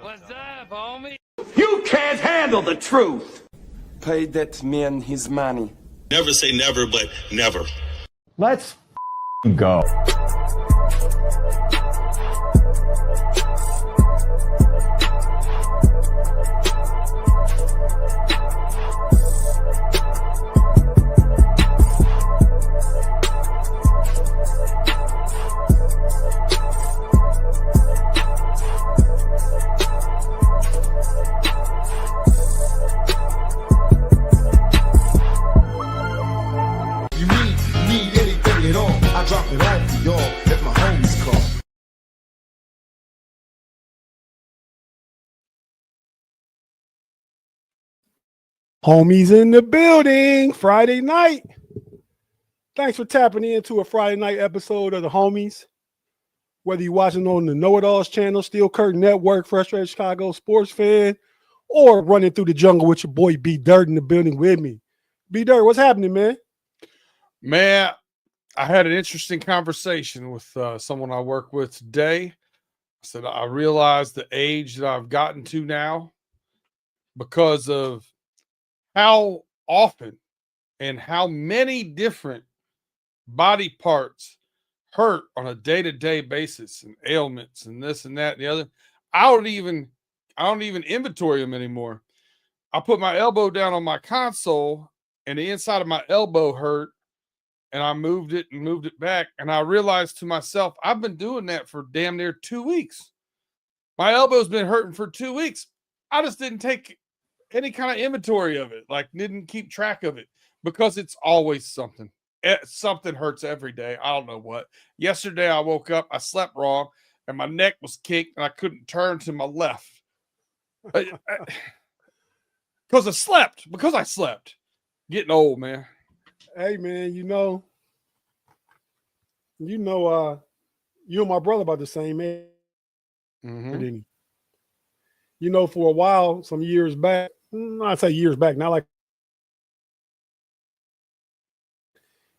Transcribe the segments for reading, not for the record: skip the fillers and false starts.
What's up, homie? You can't handle the truth. Pay that man his money. Never say never, but never. Let's go. Drop it off to y'all if my homies call. Homies in the building. Friday night. Thanks for tapping into a Friday night episode of the Homies. Whether you're watching on the Know It Alls channel, Steel Curtain Network, Frustrated Chicago Sports Fan, or running through the jungle with your boy B Dirt in the building with me. B Dirt, what's happening, man? Man, I had an interesting conversation with someone I work with today. I said, I realized the age that I've gotten to now because of how often and how many different body parts hurt on a day-to-day basis and ailments and this and that and the other. I don't even inventory them anymore. I put my elbow down on my console and the inside of my elbow hurt. And I moved it back. And I realized to myself, I've been doing that for damn near 2 weeks. My elbow's been hurting for 2 weeks. I just didn't take any kind of inventory of it. Like, didn't keep track of it because it's always something. Something hurts every day. I don't know what. Yesterday, I woke up, I slept wrong, and my neck was kicked, and I couldn't turn to my left. Because I slept. Getting old, man. Hey, man, you and my brother about the same age. Mm-hmm. You know, for a while, some years back, I'd say years back, not like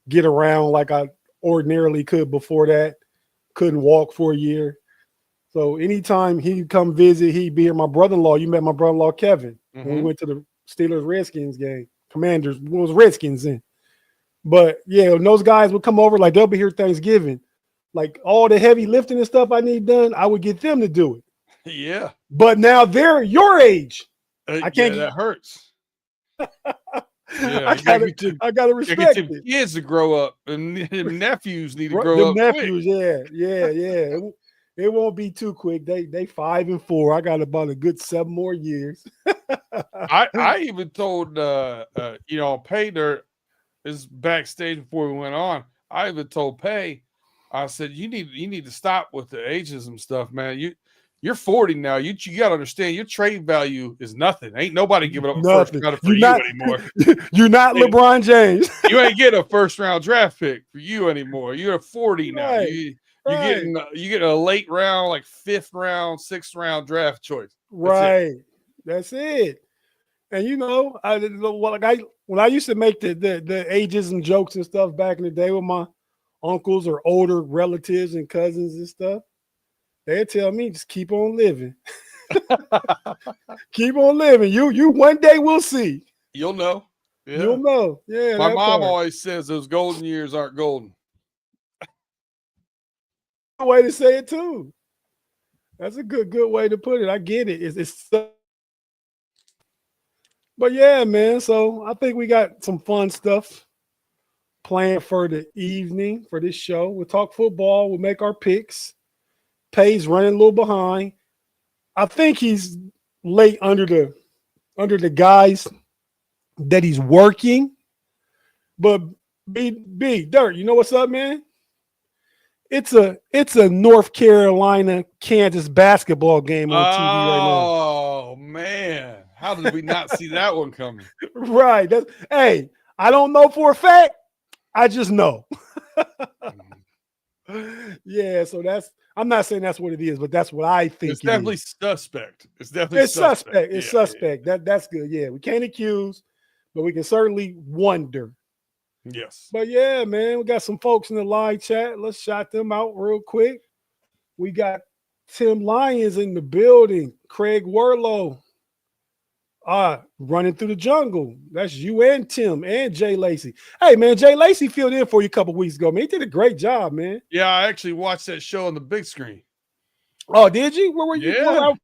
get around like I ordinarily could before that. Couldn't walk for a year. So anytime he'd come visit, he'd be here. My brother-in-law, you met my brother-in-law, Kevin, when we went to the Steelers-Redskins game. Commanders, was Redskins then. But yeah, when those guys would come over, like they'll be here Thanksgiving. Like all the heavy lifting and stuff I need done, I would get them to do it. Yeah. But now they're your age. I can't. That hurts. Yeah, I gotta respect it. Kids to grow up, and nephews need to grow up. Nephews, quick. Yeah. It won't be too quick. They 5 and 4. I got about a good 7 more years. I even told Pay Dirt is backstage before we went on. I even told Pay, I said, you need to stop with the ageism stuff, man. You're 40 now. You got to understand your trade value is nothing. Ain't nobody giving up a first round for you anymore. You're not LeBron James. You ain't getting a first round draft pick for you anymore. You're 40 now. Right. You get a late round, like 5th round, 6th round draft choice. That's it. And when I used to make the ageism jokes and stuff back in the day with my uncles or older relatives and cousins and stuff, they'd tell me just keep on living. Keep on living. You one day we'll see. You'll know. Yeah. You'll know. Yeah. My mom always says those golden years aren't golden. Way to say it too. That's a good way to put it. I get it. It's but yeah, man. So I think we got some fun stuff planned for the evening for this show. We'll talk football. We'll make our picks. Pay's running a little behind. I think he's late under the guys that he's working. But B Dirt, you know what's up, man? It's a North Carolina Kansas basketball game on TV right now. Oh man. How did we not see that one coming? Right. Hey, I don't know for a fact. I just know. Yeah, so I'm not saying that's what it is, but that's what I think. It's definitely suspect. It's definitely suspect. It's suspect. That's good. Yeah, we can't accuse, but we can certainly wonder. Yes. But yeah, man, we got some folks in the live chat. Let's shout them out real quick. We got Tim Lyons in the building. Craig Werlow. Running through the jungle. That's you and Tim and Jay Lacey. Hey, man, Jay Lacey filled in for you a couple weeks ago, man. He did a great job, man. Yeah, I actually watched that show on the big screen. Oh, did you? Where were you? Yeah. Where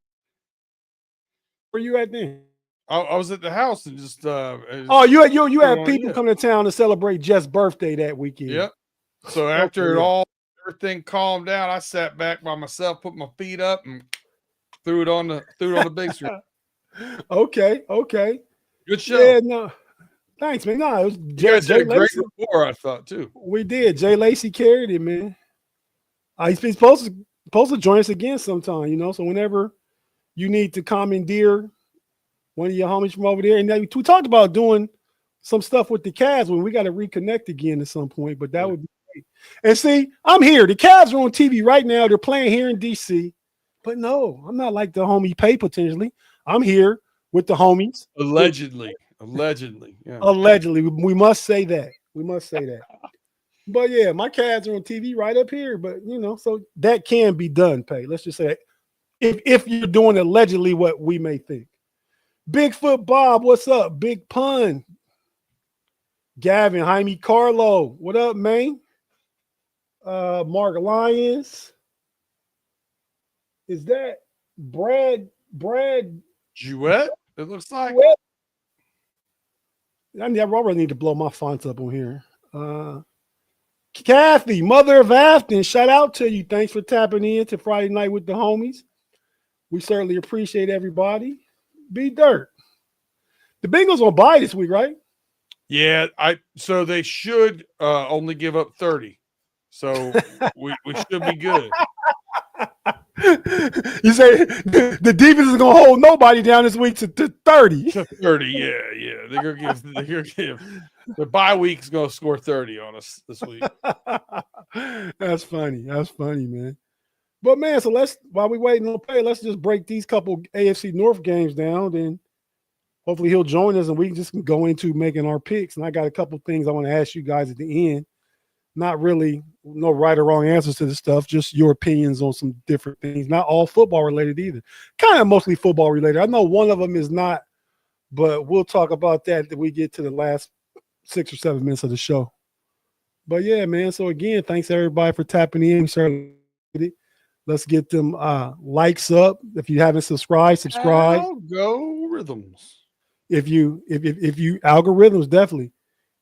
were you at then? I was at the house and just Oh, you had people coming to town to celebrate Jeff's birthday that weekend. Yep. So after everything calmed down, I sat back by myself, put my feet up, and threw it on the big screen. Okay. Good show. Yeah, no. Thanks, man. No, it was You guys Jay did a great Lacey. rapport, I thought, too. We did. Jay Lacey carried it, man. He's supposed to join us again sometime, you know. So whenever you need to commandeer one of your homies from over there, and we talked about doing some stuff with the Cavs when we got to reconnect again at some point, but that would be great. And see, I'm here. The Cavs are on TV right now. They're playing here in DC, but no, I'm not like the homie Pay potentially. I'm here with the homies. Allegedly. Yeah. Allegedly. We must say that. But yeah, my Cavs are on TV right up here. But you know, so that can be done, Pay. Let's just say that. If you're doing allegedly what we may think. Bigfoot Bob, what's up? Big Pun. Gavin, Jaime Carlo. What up, man? Mark Lyons. Is that Brad Jewett, it looks like. I already need to blow my fonts up on here. Kathy, mother of Afton, shout out to you. Thanks for tapping in to Friday Night with the Homies. We certainly appreciate everybody. B Dirt. The Bengals on bye this week, right? Yeah, so they should only give up 30. So we should be good. You say the defense is gonna hold nobody down this week to 30. To 30, yeah. They're gonna give the bye week's gonna score 30 on us this week. That's funny, man. But man, so while we waiting on Pay, let's just break these couple AFC North games down. Then hopefully he'll join us and we can just go into making our picks. And I got a couple things I want to ask you guys at the end. Not really no right or wrong answers to this stuff, just your opinions on some different things. Not all football related either. Kind of mostly football related. I know one of them is not, but we'll talk about that when we get to the last 6 or 7 minutes of the show. But yeah, man. So again, thanks everybody for tapping in. Let's get them likes up. If you haven't subscribed. Algorithms. If you algorithms, definitely.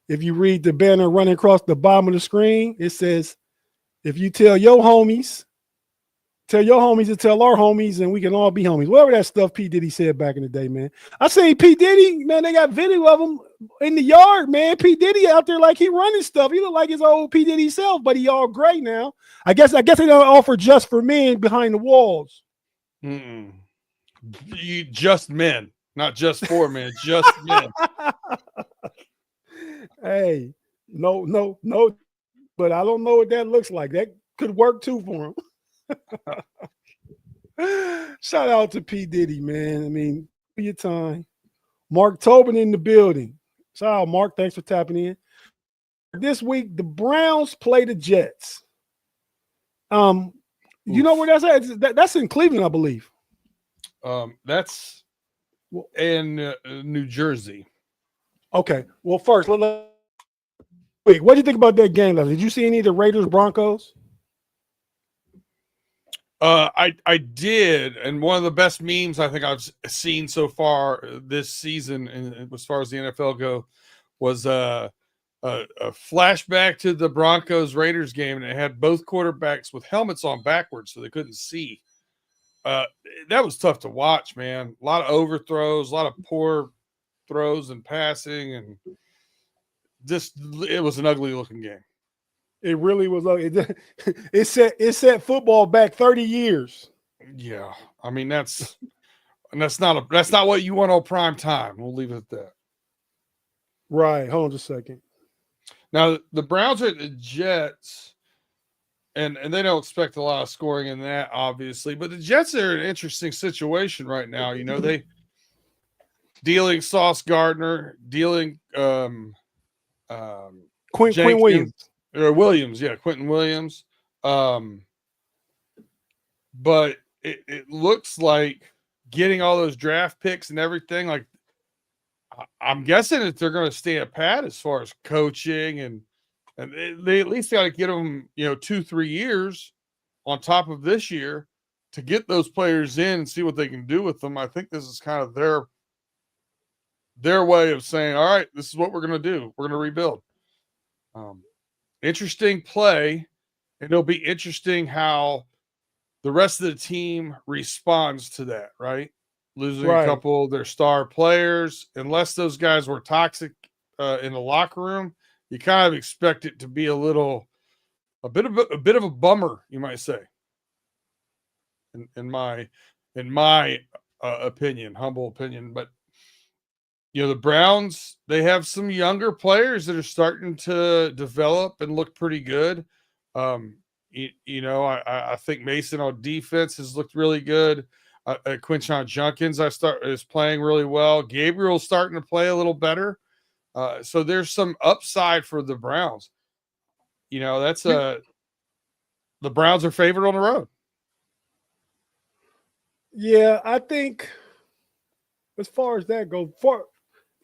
If you read the banner running across the bottom of the screen, it says, if you tell your homies to tell our homies, and we can all be homies. Whatever that stuff P. Diddy said back in the day, man. I seen P. Diddy, man, they got video of him in the yard, man. P. Diddy out there like he running stuff. He look like his old P. Diddy self, but he all gray now. I guess they don't offer just for men behind the walls. Just men, not just for men, just men. Hey, no, but I don't know what that looks like. That could work too for him. Shout out to P. Diddy, man. I mean, for your time. Mark Tobin in the building. Shout out, Mark. Thanks for tapping in. This week, the Browns play the Jets. You know where that's at? That's in Cleveland, I believe. That's in New Jersey. Okay. Well, first, wait. What do you think about that game? Did you see any of the Raiders Broncos? I did, and one of the best memes I think I've seen so far this season, and as far as the NFL go, was a flashback to the Broncos Raiders game, and it had both quarterbacks with helmets on backwards, so they couldn't see. That was tough to watch, man. A lot of overthrows, a lot of poor throws and passing, and it was an ugly looking game. It really was. It set football back 30 years. Yeah, I mean that's not what you want on prime time. We'll leave it at that. Right. Hold on just a second. Now the Browns are at the Jets, and they don't expect a lot of scoring in that, obviously. But the Jets are in an interesting situation right now. You know, they dealing Sauce Gardner, dealing Quentin Williams. Or Williams, yeah, Quentin Williams. But it looks like getting all those draft picks and everything. Like, I'm guessing that they're going to stay at pat as far as coaching, and they at least got to get them, 2-3 years on top of this year to get those players in and see what they can do with them. I think this is kind of their way of saying, all right, this is what we're going to do. We're going to rebuild. Interesting play, and it'll be interesting how the rest of the team responds to that, right? Losing a couple of their star players, unless those guys were toxic in the locker room, you kind of expect it to be a bit of a bummer, you might say. In my opinion, humble opinion, but the Browns, they have some younger players that are starting to develop and look pretty good. I think Mason on defense has looked really good. Quinshon Junkins is playing really well. Gabriel's starting to play a little better. So there's some upside for the Browns. The Browns are favored on the road. Yeah, I think as far as that goes,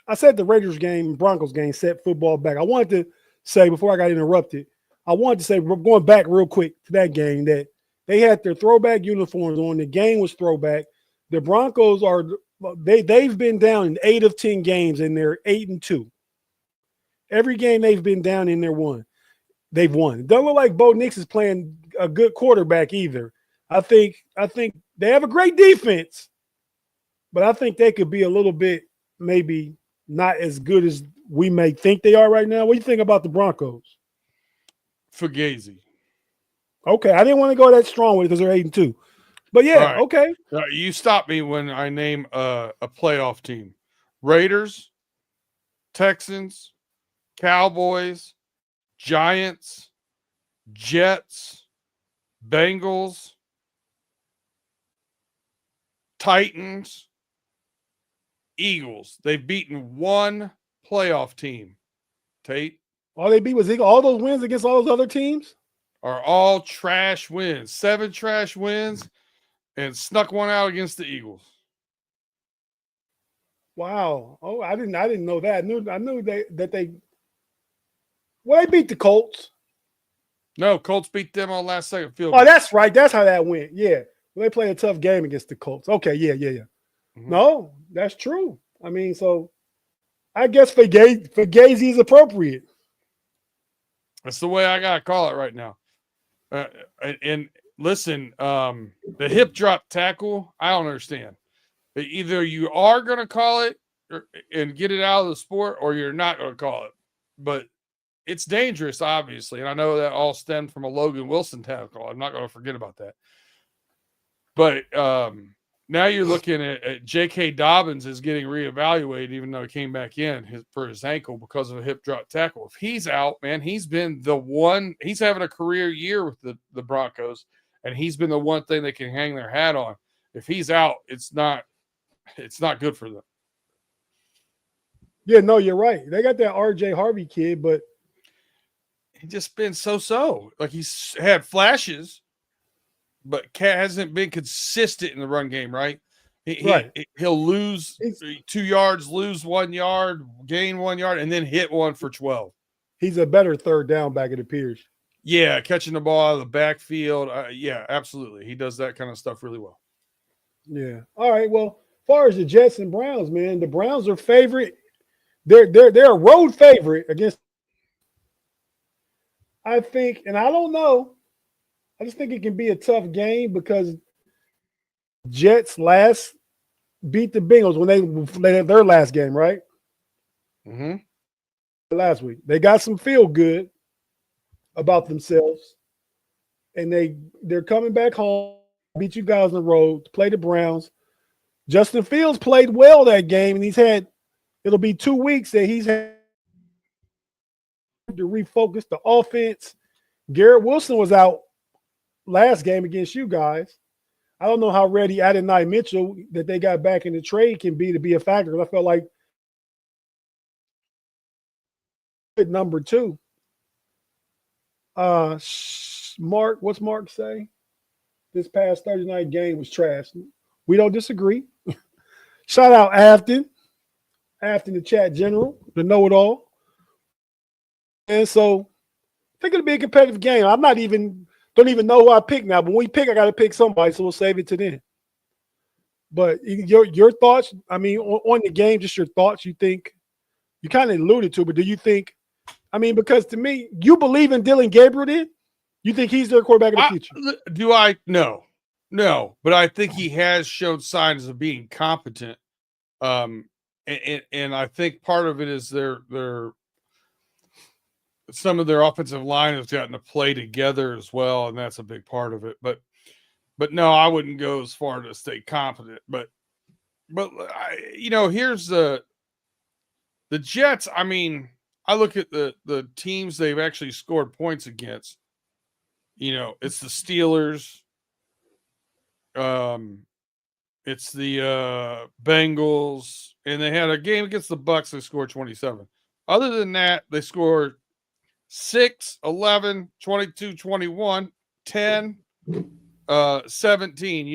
I said the Raiders game, Broncos game set football back. I wanted to say before I got interrupted, I wanted to say, going back real quick to that game, that they had their throwback uniforms on. The game was throwback. The Broncos they've been down in 8 of 10 games, and they're 8-2. Every game they've been down in, they've won. It doesn't look like Bo Nix is playing a good quarterback either. I think they have a great defense, but I think they could be a little bit maybe not as good as we may think they are right now. What do you think about the Broncos? Fugazi. Okay, I didn't want to go that strong with it because they're 8-2. But yeah, right. Okay. You stop me when I name a playoff team. Raiders, Texans, Cowboys, Giants, Jets, Bengals, Titans, Eagles. They've beaten one playoff team. Tate. All they beat was Eagles. All those wins against all those other teams are all trash wins. 7 trash wins, and snuck one out against the Eagles. Wow. Oh, I didn't know that. I knew that they beat the Colts. No, Colts beat them on last second field goal. Oh, that's right. That's how that went. Yeah. Well, they played a tough game against the Colts. Okay, yeah. Mm-hmm. No, that's true. I mean, so I guess Fugazi is appropriate. That's the way I gotta call it right now. And listen, the hip drop tackle, I don't understand. Either you are going to call it and get it out of the sport, or you're not going to call it. But it's dangerous, obviously. And I know that all stemmed from a Logan Wilson tackle. I'm not going to forget about that. But now you're looking at J.K. Dobbins is getting reevaluated, even though he came back in for his ankle because of a hip drop tackle. If he's out, man, he's been the one. He's having a career year with the Broncos, and he's been the one thing they can hang their hat on. If he's out, it's not good for them. Yeah, no, you're right. They got that R.J. Harvey kid, but he's just been so. Like, he's had flashes, but hasn't been consistent in the run game, right? He'll lose 2 yards, lose 1 yard, gain 1 yard, and then hit one for 12. He's a better third down back, it appears. Yeah, catching the ball out of the backfield. Yeah, absolutely. He does that kind of stuff really well. Yeah. All right. Well, as far as the Jets and Browns, man, the Browns are favorite. They're a road favorite against. I think, and I don't know. I just think it can be a tough game because Jets beat the Bengals when they had their last game, right? Mm-hmm. Last week. They got some feel good about themselves. And they're coming back home, beat you guys on the road to play the Browns. Justin Fields played well that game, and it'll be 2 weeks that he's had to refocus the offense. Garrett Wilson was out last game against you guys. I don't know how ready Adonai Mitchell that they got back in the trade can be to be a factor. I felt like number 2. Mark, what's Mark say? this past Thursday night game was trash. We don't disagree. Shout out Afton, the chat general, the know-it-all. And so I think it'll be a competitive game. Don't even know who I pick now, but when we pick, I got to pick somebody, so we'll save it to then. But your thoughts, I mean, on the game, just your thoughts, you think, you kind of alluded to, but do you think, I mean, because to me, you believe in Dylan Gabriel then? You think he's their quarterback of the future? Do I? No, but I think he has shown signs of being competent. And I think part of it is some of their offensive line has gotten to play together as well, and that's a big part of it. But no, I wouldn't go as far to stay confident. But here's the Jets. I mean, I look at the teams they've actually scored points against. It's the Steelers. It's the Bengals, and they had a game against the Bucks. They scored 27. Other than that, they scored 6, 11, 22, 21, 10, 17.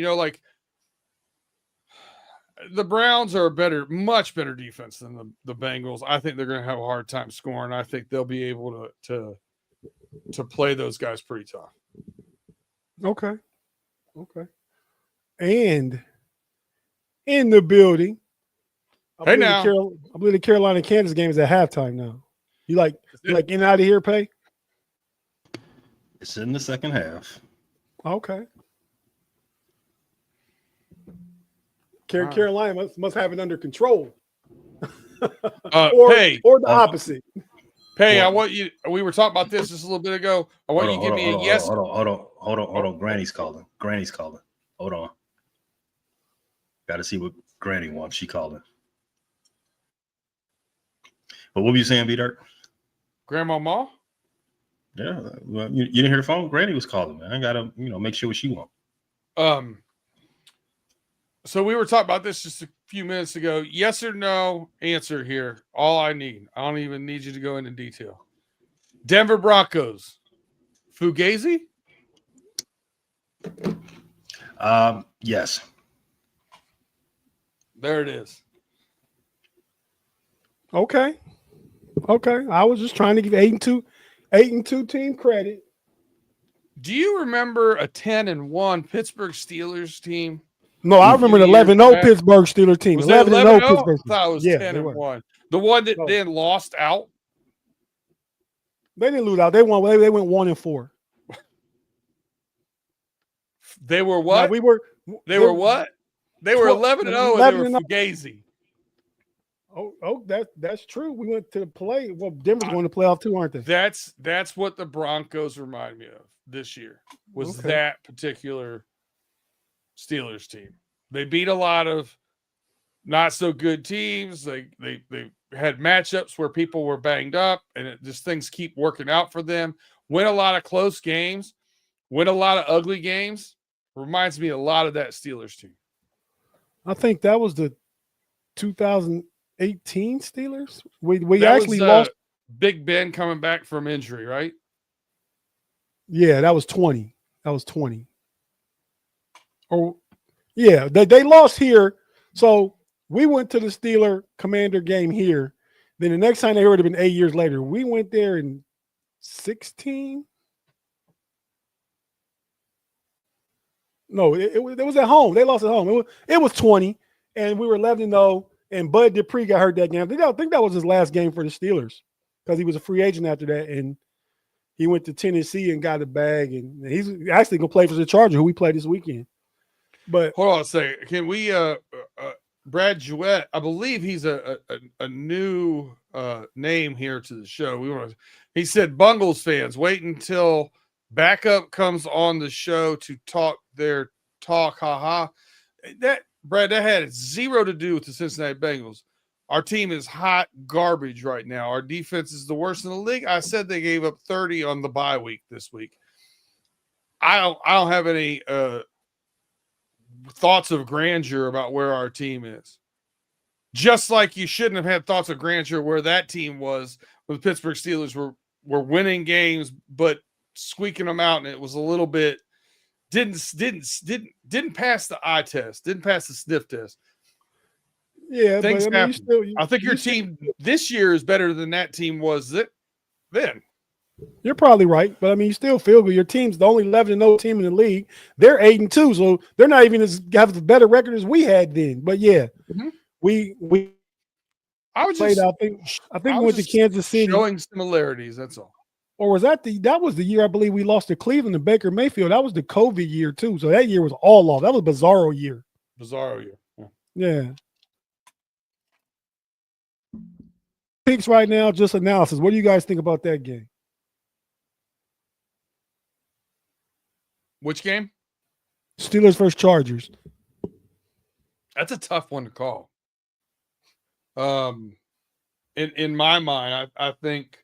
The Browns are much better defense than the Bengals. I think they're going to have a hard time scoring. I think they'll be able to play those guys pretty tough. Okay. And in the building, I believe the Carolina Kansas game is at halftime now. You like in and out of here, Pay? It's in the second half. Okay. Carolina must have it under control. or the opposite. Pay, I want you. We were talking about this just a little bit ago. I want you to give me a yes. Hold on. Granny's calling. Hold on. Got to see what Granny wants. She calling. But what were you saying, B-Dirt? Grandma Ma? Yeah. Well, you didn't hear the phone? Granny was calling, man. I got to, make sure what she wants. So we were talking about this just a few minutes ago. Yes or no answer here. All I need. I don't even need you to go into detail. Denver Broncos. Fugazi? Yes. There it is. Okay. I was just trying to give 8-2 team credit. Do you remember a 10-1 Pittsburgh Steelers team? No, I remember the 11-0 Pittsburgh Steelers team. 11-0 Pittsburgh. I thought it was 10-1. The one that then lost out. They didn't lose out. They won. They went 1-4. They were what? No, They were what? They were 11-0 and they were Fugazi. Oh, that's true. We went to the play. Well, Denver's going to playoff too, aren't they? That's what the Broncos remind me of this year. Was that particular Steelers team. They beat a lot of not so good teams. They had matchups where people were banged up, and things keep working out for them. Win a lot of close games, win a lot of ugly games. Reminds me a lot of that Steelers team. I think that was the 2018 Steelers. We actually lost. Big Ben coming back from injury, right? Yeah, that was 20. Or yeah, they lost here. So we went to the Steeler Commander game here. Then the next time they would have been 8 years later. We went there in 16. No, it was at home. They lost at home. It was 20, and we were 11-0. And Bud Dupree got hurt that game. I think that was his last game for the Steelers because he was a free agent after that, and he went to Tennessee and got a bag. And he's actually gonna play for the Chargers, who we play this weekend. But hold on a second. Can we Brad Jewett, I believe he's a new name here to the show. He said, Bungles fans, wait until backup comes on the show to talk their talk. Haha. That had zero to do with the Cincinnati Bengals. Our team is hot garbage right now. Our defense is the worst in the league. I said they gave up 30 on the bye week this week. I don't have any thoughts of grandeur about where our team is. Just like you shouldn't have had thoughts of grandeur where that team was when the Pittsburgh Steelers were winning games, but squeaking them out, and it was a little bit didn't pass the eye test, didn't pass the sniff test. Yeah, Things but I mean, happen. I think your team this year is better than that team was then. You're probably right, but I mean, you still feel good. Your team's the only 11-0 team in the league. They're 8-2, so they're not even have a better record as we had then. But yeah, we I was played. just, I think we went to Kansas City. Showing similarities. That's all. Or was that was the year I believe we lost to Cleveland and Baker Mayfield. That was the COVID year too. So that year was all off. That was a bizarro year. Bizarro year. Yeah. Picks right now, just analysis. What do you guys think about that game? Which game? Steelers versus Chargers. That's a tough one to call. In my mind, I think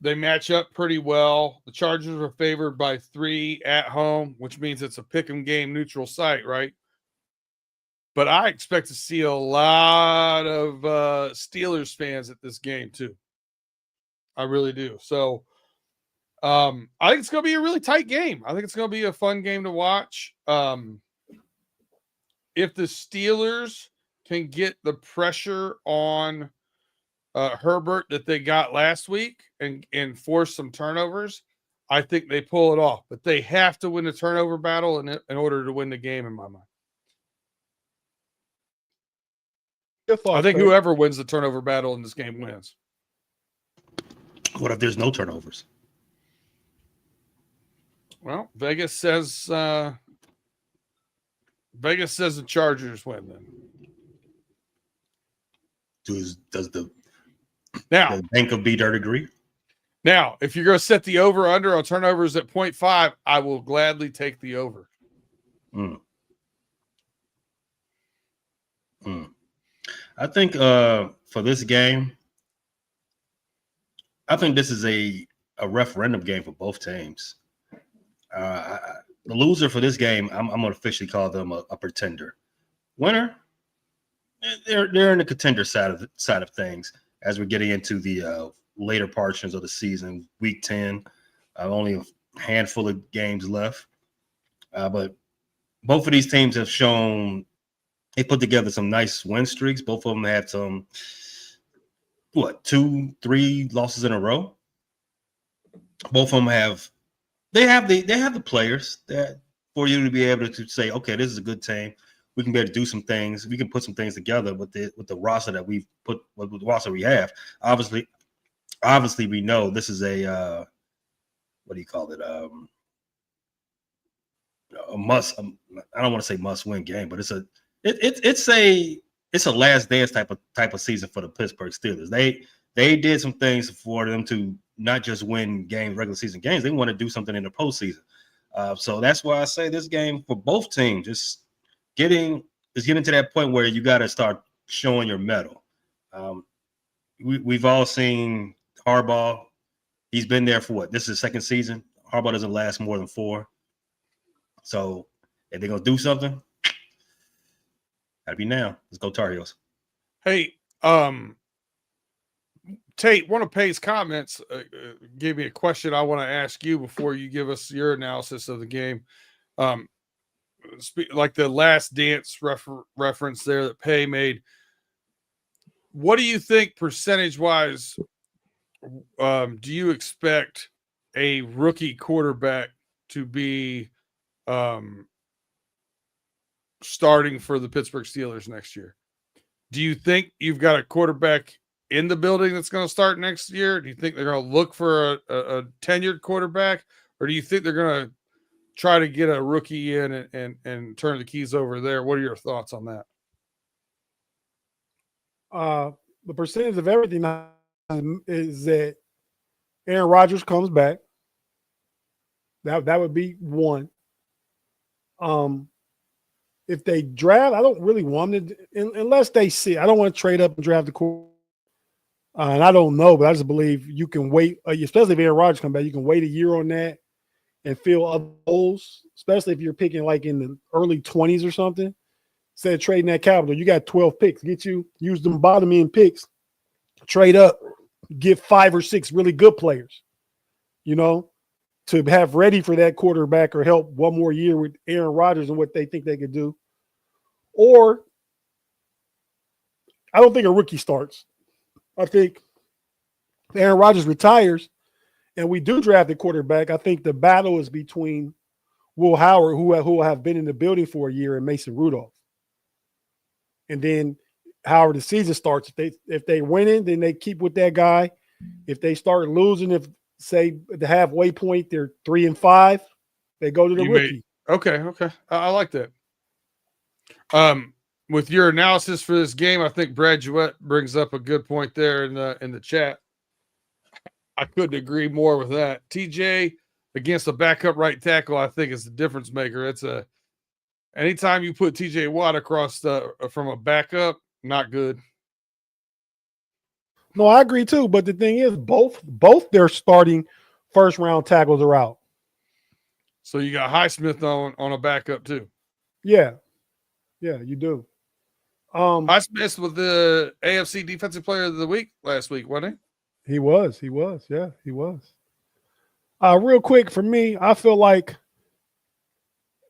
they match up pretty well. The Chargers are favored by 3 at home, which means it's a pick'em game, neutral site, right? But I expect to see a lot of Steelers fans at this game too. I really do. So I think it's going to be a really tight game. I think it's going to be a fun game to watch. If the Steelers can get the pressure on Herbert that they got last week and force some turnovers, I think they pull it off. But they have to win the turnover battle in order to win the game, in my mind. I think whoever wins the turnover battle in this game wins. What if there's no turnovers? Well, Vegas says the Chargers win then. Does the Bank of B Dirt agree? Now, if you're going to set the over under on turnovers at 0.5, I will gladly take the over. I think for this game, I think this is a referendum game for both teams. The loser for this game, I'm going to officially call them a pretender. Winner, they're in the contender side of things as we're getting into the later portions of the season. Week 10, only a handful of games left, but both of these teams have shown they put together some nice win streaks. Both of them had some 2-3 losses in a row. Both of them have the players that for you to be able to say, okay, this is a good team. We can be able to do some things. We can put some things together with the roster that we've put with the roster we have. Obviously, we know this is a what do you call it? A must. I don't want to say must win game, but it's a last dance type of season for the Pittsburgh Steelers. They did some things for them to not just win games, regular season games. They want to do something in the postseason. So that's why I say this game for both teams just getting to that point where you got to start showing your mettle. We've all seen Harbaugh. He's been there for what? This is his second season. Harbaugh doesn't last more than 4. So if they're gonna do something, gotta be now. Let's go Tar Heels. Hey, Tate, one of Pay's comments gave me a question I want to ask you before you give us your analysis of the game. Like the Last Dance reference there that Pay made. What do you think percentage-wise do you expect a rookie quarterback to be starting for the Pittsburgh Steelers next year? Do you think you've got a quarterback in the building that's going to start next year? Do you think they're going to look for a tenured quarterback, or do you think they're going to try to get a rookie in and turn the keys over there? What are your thoughts on that? The percentage of everything is that Aaron Rodgers comes back. That would be one. If they draft, I don't really want them to, unless they see. I don't want to trade up and draft the quarterback. And I don't know, but I just believe you can wait, especially if Aaron Rodgers comes back, you can wait a year on that and fill other holes, especially if you're picking like in the early 20s or something. Instead of trading that capital, you got 12 picks. Use them bottom end picks, trade up, get 5 or 6 really good players, to have ready for that quarterback or help one more year with Aaron Rodgers and what they think they could do. Or I don't think a rookie starts. I think if Aaron Rodgers retires and we do draft a quarterback, I think the battle is between Will Howard, who will have been in the building for a year, and Mason Rudolph. And then however the season starts, if they winning, then they keep with that guy. If they start losing, if say the halfway point they're 3-5, they go to the rookie. Okay. I like that. With your analysis for this game, I think Brad Jewett brings up a good point there in the chat. I couldn't agree more with that. TJ against a backup right tackle, I think is the difference maker. It's anytime you put TJ Watt across from a backup, not good. No, I agree too. But the thing is, both their starting first round tackles are out. So you got Highsmith on a backup too. Yeah, you do. Highsmith was the AFC Defensive Player of the Week last week, wasn't he? He was. Yeah, he was. Real quick for me, I feel like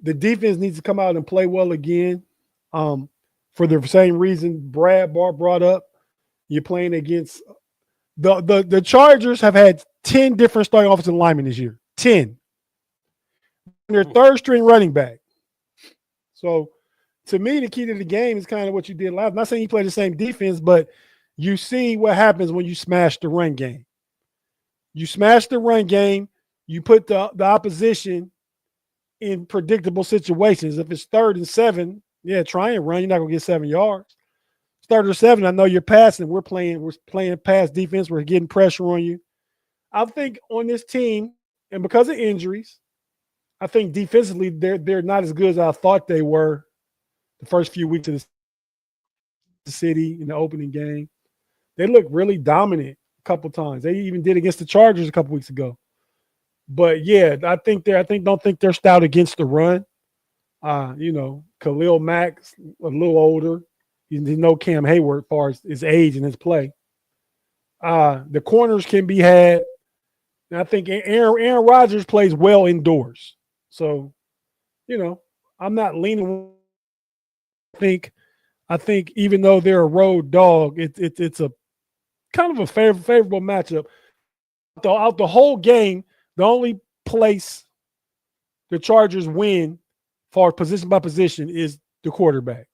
the defense needs to come out and play well again. For the same reason Brad brought up. You're playing against the Chargers have had 10 different starting offensive linemen this year. 10. Their third string running back. So to me, the key to the game is kind of what you did last. I'm not saying you play the same defense, but you see what happens when you smash the run game. You smash the run game, you put the opposition in predictable situations. If it's 3rd and 7, yeah, try and run. You're not gonna get 7 yards. 3rd or 7, I know you're passing. We're playing pass defense. We're getting pressure on you. I think on this team, and because of injuries, I think defensively they're not as good as I thought they were the first few weeks of the city in the opening game. They looked really dominant a couple times. They even did against the Chargers a couple weeks ago. But yeah, don't think they're stout against the run. Khalil Mack's a little older. You know Cam Hayward as far as his age and his play. The corners can be had. And I think Aaron Rodgers plays well indoors. So, I'm not leaning. I think even though they're a road dog, it's a kind of a favorable matchup. Throughout the whole game, the only place the Chargers win for position by position is the quarterback.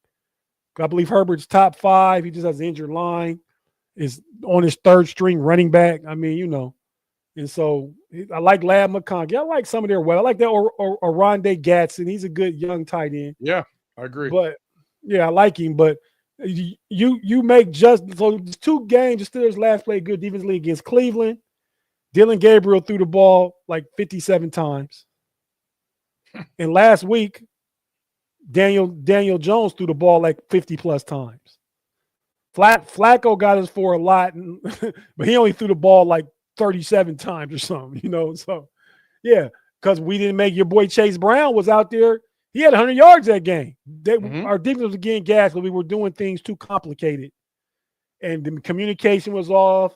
I believe Herbert's top 5. He just has an injured line. Is on his 3rd string running back. I mean, and so I like Lab McConkey. I like some of their well. I like that Oronde Gadsden. He's a good young tight end. Yeah, I agree. But yeah, I like him. But you make just so 2 games. The Steelers last played good defensively against Cleveland. Dylan Gabriel threw the ball like 57 times. And last week, Daniel Jones threw the ball like 50 plus times. Flacco got us for a lot, but he only threw the ball like 37 times or something, So, yeah, because we didn't make your boy Chase Brown was out there. He had 100 yards that game. Our defense was getting gas, but we were doing things too complicated. And the communication was off.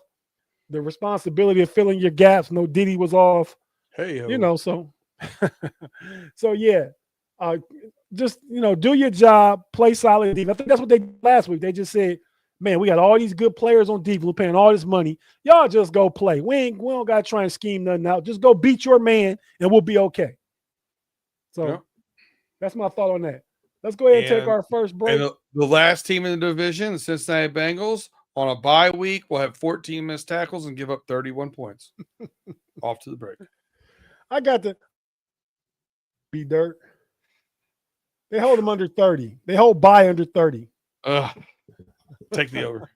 The responsibility of filling your gaps, no Diddy was off. Hey, so so yeah. Just do your job, play solid defense. I think that's what they did last week. They just said, man, we got all these good players on defense. We're paying all this money. Y'all just go play. We don't got to try and scheme nothing out. Just go beat your man, and we'll be okay. So that's my thought on that. Let's go ahead and take our first break. And the last team in the division, the Cincinnati Bengals, on a bye week, will have 14 missed tackles and give up 31 points. Off to the break. I got to be dirt. They hold them under 30. They hold by under 30. Take the over.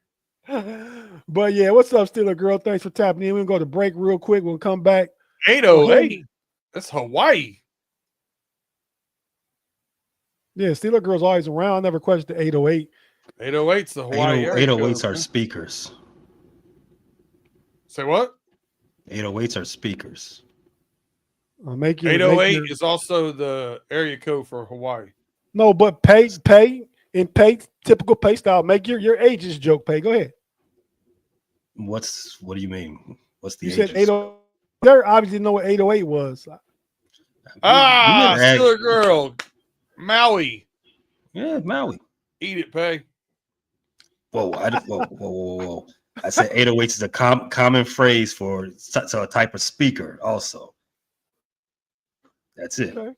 But yeah, what's up, Steeler Girl? Thanks for tapping in. We're going to go to break real quick. We'll come back. 808. That's Hawaii. Yeah, Steeler Girl's always around. I never questioned the 808. 808's the Hawaii. 808s are speakers. Say what? 808s are speakers. 808 is also the area code for Hawaii. No, but pay typical pay style. Make your ages joke. Pay. Go ahead. What do you mean? What's the you said 808 Dirt obviously didn't know what 808 was. Steeler girl, Maui. Yeah, Maui. Eat it, Pay. Whoa, whoa. I said 808 is a common phrase for a type of speaker also. That's it. Okay.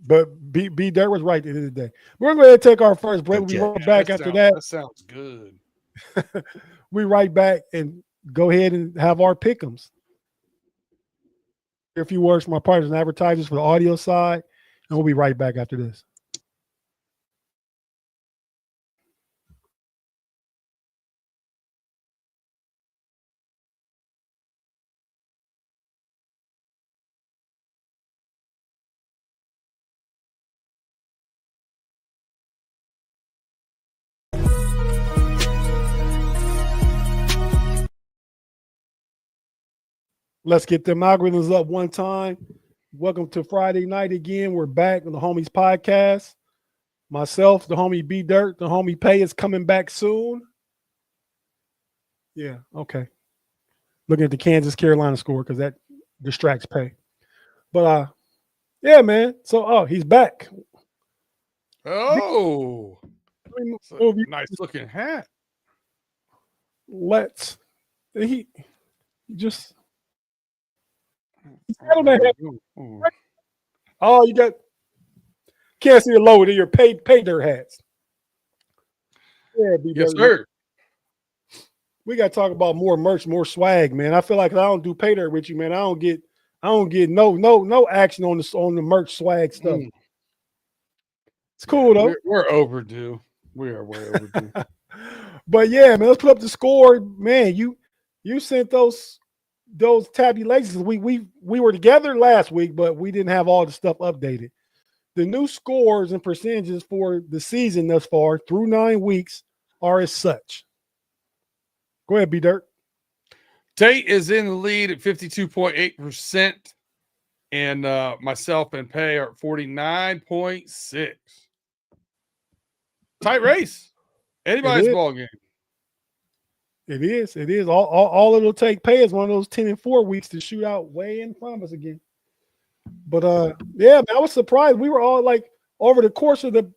But B Dirt was right at the end of the day. We're going to take our first break. We'll be right back after that. That sounds good. We right back and go ahead and have our pick'ems. A few words from our partners and advertisers for the audio side, and we'll be right back after this. Let's get them algorithms up one time. Welcome to Friday night again. We're back on the Homies podcast. Myself, the homie B Dirt, the homie Pay is coming back soon. Yeah, okay. Looking at the Kansas Carolina score because that distracts Pay. But yeah, man. So he's back. Oh, nice looking hat. He just. Oh, you got can't see the logo to your pay dirt hats. Yeah, yes, sir. We got to talk about more merch, more swag, man. I feel like if I don't do pay dirt with you, man, I don't get no action on the merch swag stuff. It's cool though. We're overdue. We are way overdue. But yeah, man, let's put up the score, man. You sent those tabulations. We were together last week, but we didn't have all the stuff updated. The new scores and percentages for the season thus far through 9 weeks are as such. Go ahead, B Dirt. Tate is in the lead at 52.8%, and myself and Pay are at 49.6%. Tight race. Anybody's ball game. It is. All it'll take Pay is one of those 10-4 weeks to shoot out way in front of us again. But yeah, man, I was surprised. We were all like over the course of the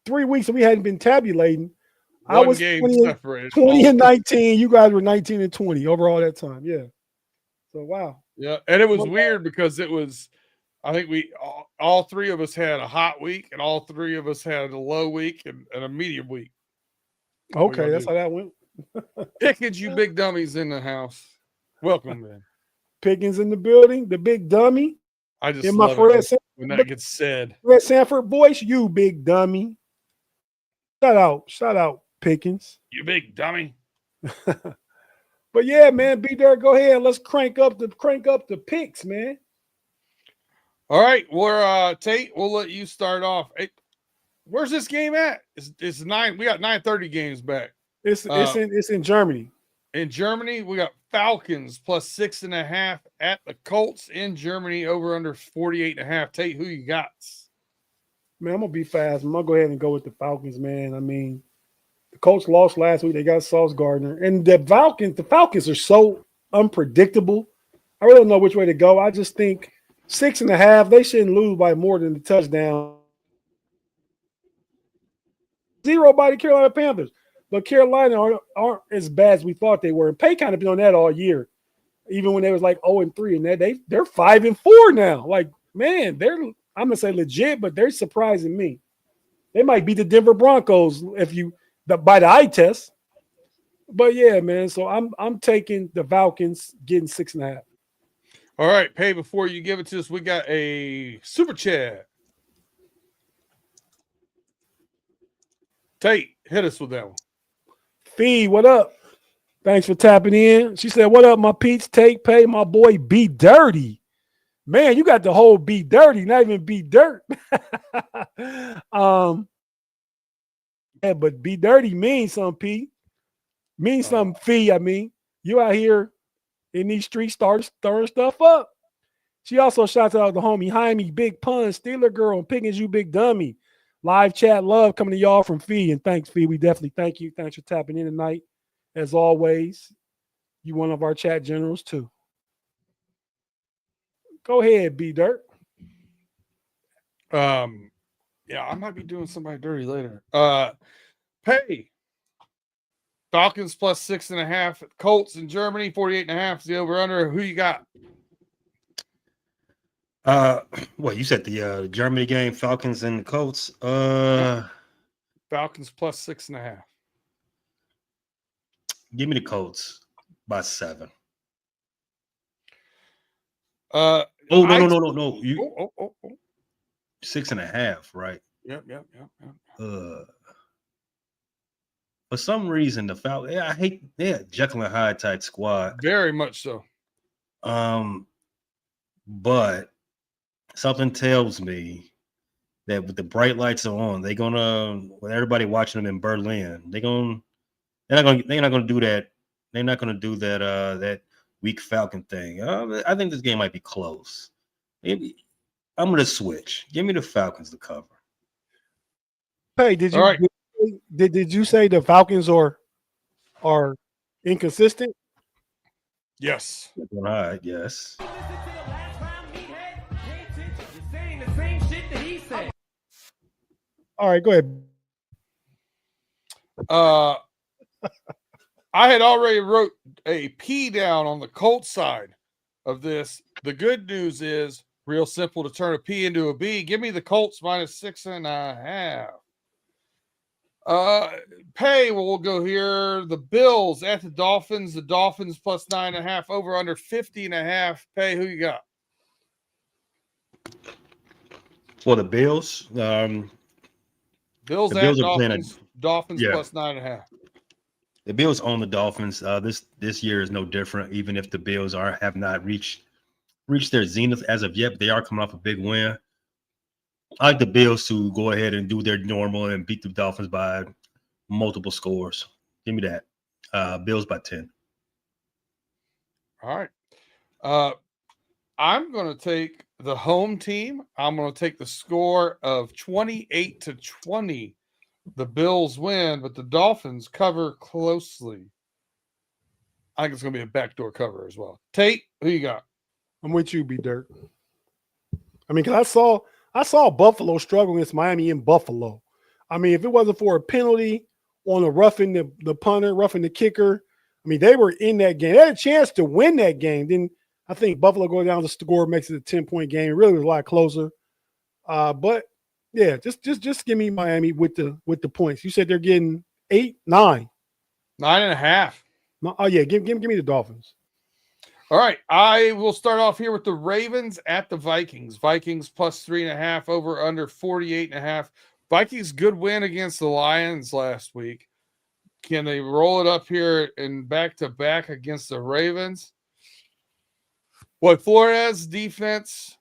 3 weeks that we hadn't been tabulating. I was 20 and 19. You guys were 19 and 20 over all that time. Yeah. So wow. Yeah, and it was weird because it was. I think all three of us had a hot week, and all three of us had a low week and a medium week. Okay, that's how that went. Pickens, you big dummies in the house. Welcome, man. Pickens in the building, the big dummy. I just in love my it when that gets said. Red Sanford voice, you big dummy. Shout out, Pickens. You big dummy. But yeah, man, B Dirt, go ahead. Let's crank up the picks, man. All right, we're Tate. We'll let you start off. Hey, where's this game at? It's 9. We got 9:30 games back. It's in Germany. In Germany, we got Falcons plus 6.5 at the Colts in Germany, over under 48.5. Tate, who you got? Man, I'm gonna be fast. I'm gonna go ahead and go with the Falcons, man. I mean, the Colts lost last week. They got Sauce Gardner, and the Falcons are so unpredictable. I really don't know which way to go. I just think 6.5. They shouldn't lose by more than the touchdown. 0 by the Carolina Panthers. But Carolina aren't as bad as we thought they were. And Pay kind of been on that all year, even when they was like 0-3, and they're 5-4 now. Like, man, I'm gonna say legit, but they're surprising me. They might beat the Denver Broncos by the eye test. But yeah, man. So I'm taking the Falcons getting 6.5. All right, Pay. Before you give it to us, we got a super chat. Tate, hit us with that one. Fee, what up? Thanks for tapping in. She said, what up, my Pete's Take Pay, my boy B Dirty. Man, you got the whole B Dirty, not even B Dirt. Yeah, but B Dirty means something, Pete. Means something, Fee. I mean, you out here in these streets stirring stuff up. She also shouts out the homie Jaime, Big Pun, Steeler Girl, and Pickens, you big dummy. Live chat love coming to y'all from Fee, and thanks, Fee. We definitely thank you. Thanks for tapping in tonight. As always, you one of our chat generals too. Go ahead, B Dirt. Yeah, I might be doing somebody dirty later. Pay. Falcons plus 6.5. Colts in Germany, 48.5 is the over-under. Who you got? Well, you said the Germany game, Falcons and the Colts. Falcons plus 6.5. Give me the Colts by 7. No. You Oh. 6.5, right? Yep. For some reason, the Falcons. Yeah, I hate. Yeah, Jekyll and Hyde type squad. Very much so. But something tells me that with the bright lights on, they're gonna, with everybody watching them in Berlin, they're not gonna do that. They're not gonna do that that weak Falcon thing. I think this game might be close. Maybe I'm gonna switch. Give me the Falcons to cover. Hey, did you say the Falcons are inconsistent? Yes. All right, yes. All right, go ahead. I had already wrote a P down on the Colts side of this. The good news is real simple to turn a P into a B. Give me the Colts minus 6.5. Pay, we'll go here. The Bills at the Dolphins. The Dolphins plus 9.5 over under 50.5. Pay, who you got? For the Bills, Bills the at Bills are playing Dolphins. Dolphins yeah. plus 9.5. The Bills own the Dolphins. This year is no different. Even if the Bills have not reached their zenith as of yet, but they are coming off a big win. I like the Bills to go ahead and do their normal and beat the Dolphins by multiple scores. Give me that. Bills by 10. All right. I'm going to take the home team. I'm going to take the score of 28-20. The Bills win, but the Dolphins cover closely. I think it's going to be a backdoor cover as well. Tate, who you got? I'm with you, B Dirt. I mean, because I saw Buffalo struggle against Miami in Buffalo. I mean, if it wasn't for a penalty on a roughing the punter, roughing the kicker, I mean, they were in that game. They had a chance to win that game. Then I think Buffalo goes down to score, makes it a 10-point game. It really was a lot closer. But yeah, just give me Miami with the points. You said they're getting 8, 9. 9.5. No, oh yeah, give me the Dolphins. All right, I will start off here with the Ravens at the Vikings. Vikings plus 3.5 over under 48.5. Vikings good win against the Lions last week. Can they roll it up here and back to back against the Ravens? What Flores defense?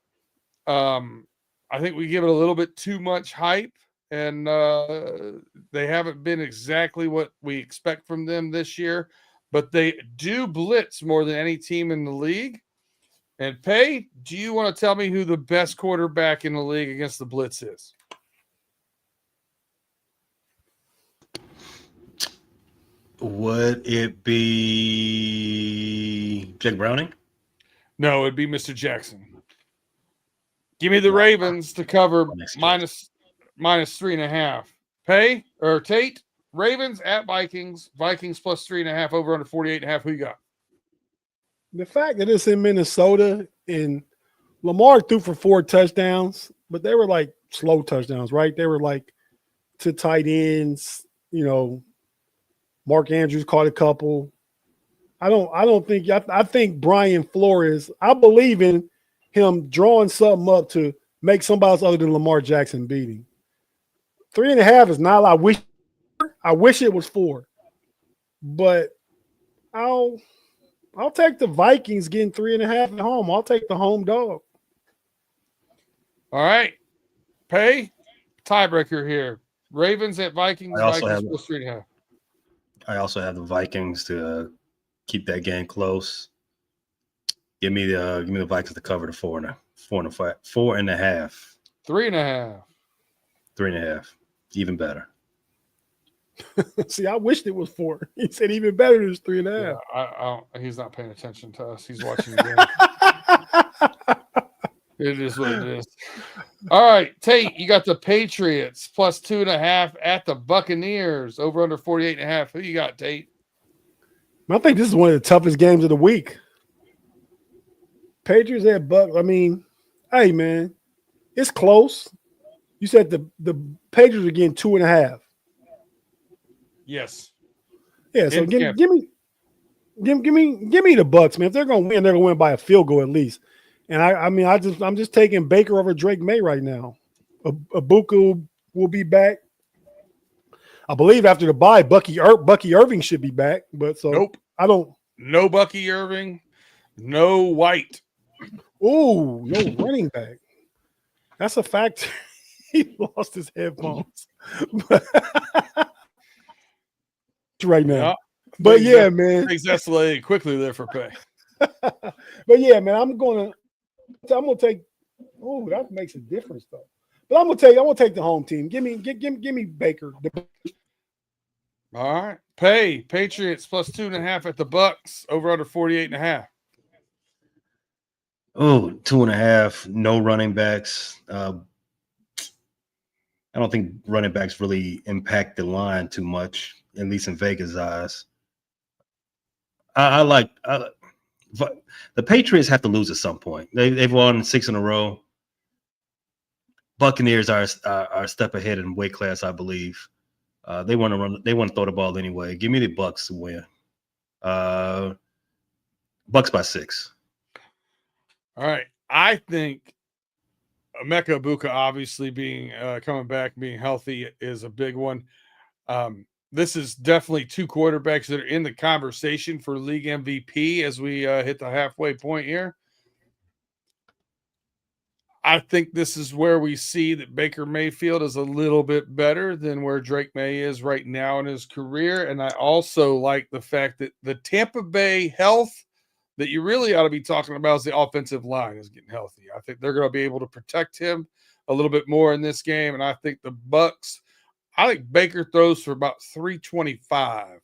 I think we give it a little bit too much hype, and they haven't been exactly what we expect from them this year. But they do blitz more than any team in the league. And Pay, do you want to tell me who the best quarterback in the league against the blitz is? Would it be Jake Browning? No, it'd be Mr. Jackson. Give me the Ravens to cover minus 3.5. Pay or Tate? Ravens at Vikings. Vikings plus 3.5 over under 48.5. Who you got? The fact that it's in Minnesota and Lamar threw for 4 touchdowns, but they were like slow touchdowns, right? They were like to tight ends. You know, Mark Andrews caught a couple. I think Brian Flores, I believe in him drawing something up to make somebody else other than Lamar Jackson beat him. 3.5 is not. I wish it was 4, but I'll take the Vikings getting 3.5 at home. I'll take the home dog. All right. Pay tiebreaker here. Ravens at Vikings. Vikings plus 3.5. I also have the Vikings to keep that game close. Give me the Vikings to cover the 4.5. 3.5. 3.5. Even better. See, I wished it was 4. He said even better than 3.5. Yeah, he's not paying attention to us. He's watching the game. It is what it is. All right, Tate, you got the Patriots plus 2.5 at the Buccaneers over under 48.5. Who you got, Tate? I think this is one of the toughest games of the week. Patriots at Buck. I mean, hey man, it's close. You said the Patriots are getting 2.5. Yes. Yeah, so give me the Bucks, man. If they're gonna win, they're gonna win by a field goal at least. And I'm just taking Baker over Drake May right now. Ibuka will be back. I believe after the bye, Bucky Irving should be back. But so nope. I don't. No Bucky Irving. No White. Oh, no running back. That's a fact. He lost his headphones right now. Yeah. But yeah, man. Things escalated quickly there for Pay. But yeah, man, I'm gonna take. Oh, that makes a difference though. But I'm gonna take the home team. Give me Baker. All right. Pay Patriots plus 2.5 at the Bucks over under 48.5. Oh, 2.5. No running backs. I don't think running backs really impact the line too much, at least in Vegas' eyes. But the Patriots have to lose at some point. They've won 6 in a row. Buccaneers are a step ahead in weight class, I believe. They want to run. They want to throw the ball anyway. Give me the Bucks to win. Bucks by 6. All right. I think Emeka Ibuka obviously being coming back, being healthy is a big one. This is definitely two quarterbacks that are in the conversation for league MVP as we hit the halfway point here. I think this is where we see that Baker Mayfield is a little bit better than where Drake May is right now in his career. And I also like the fact that the Tampa Bay health that you really ought to be talking about is the offensive line is getting healthy. I think they're going to be able to protect him a little bit more in this game. And I think the Bucks, I think Baker throws for about 325.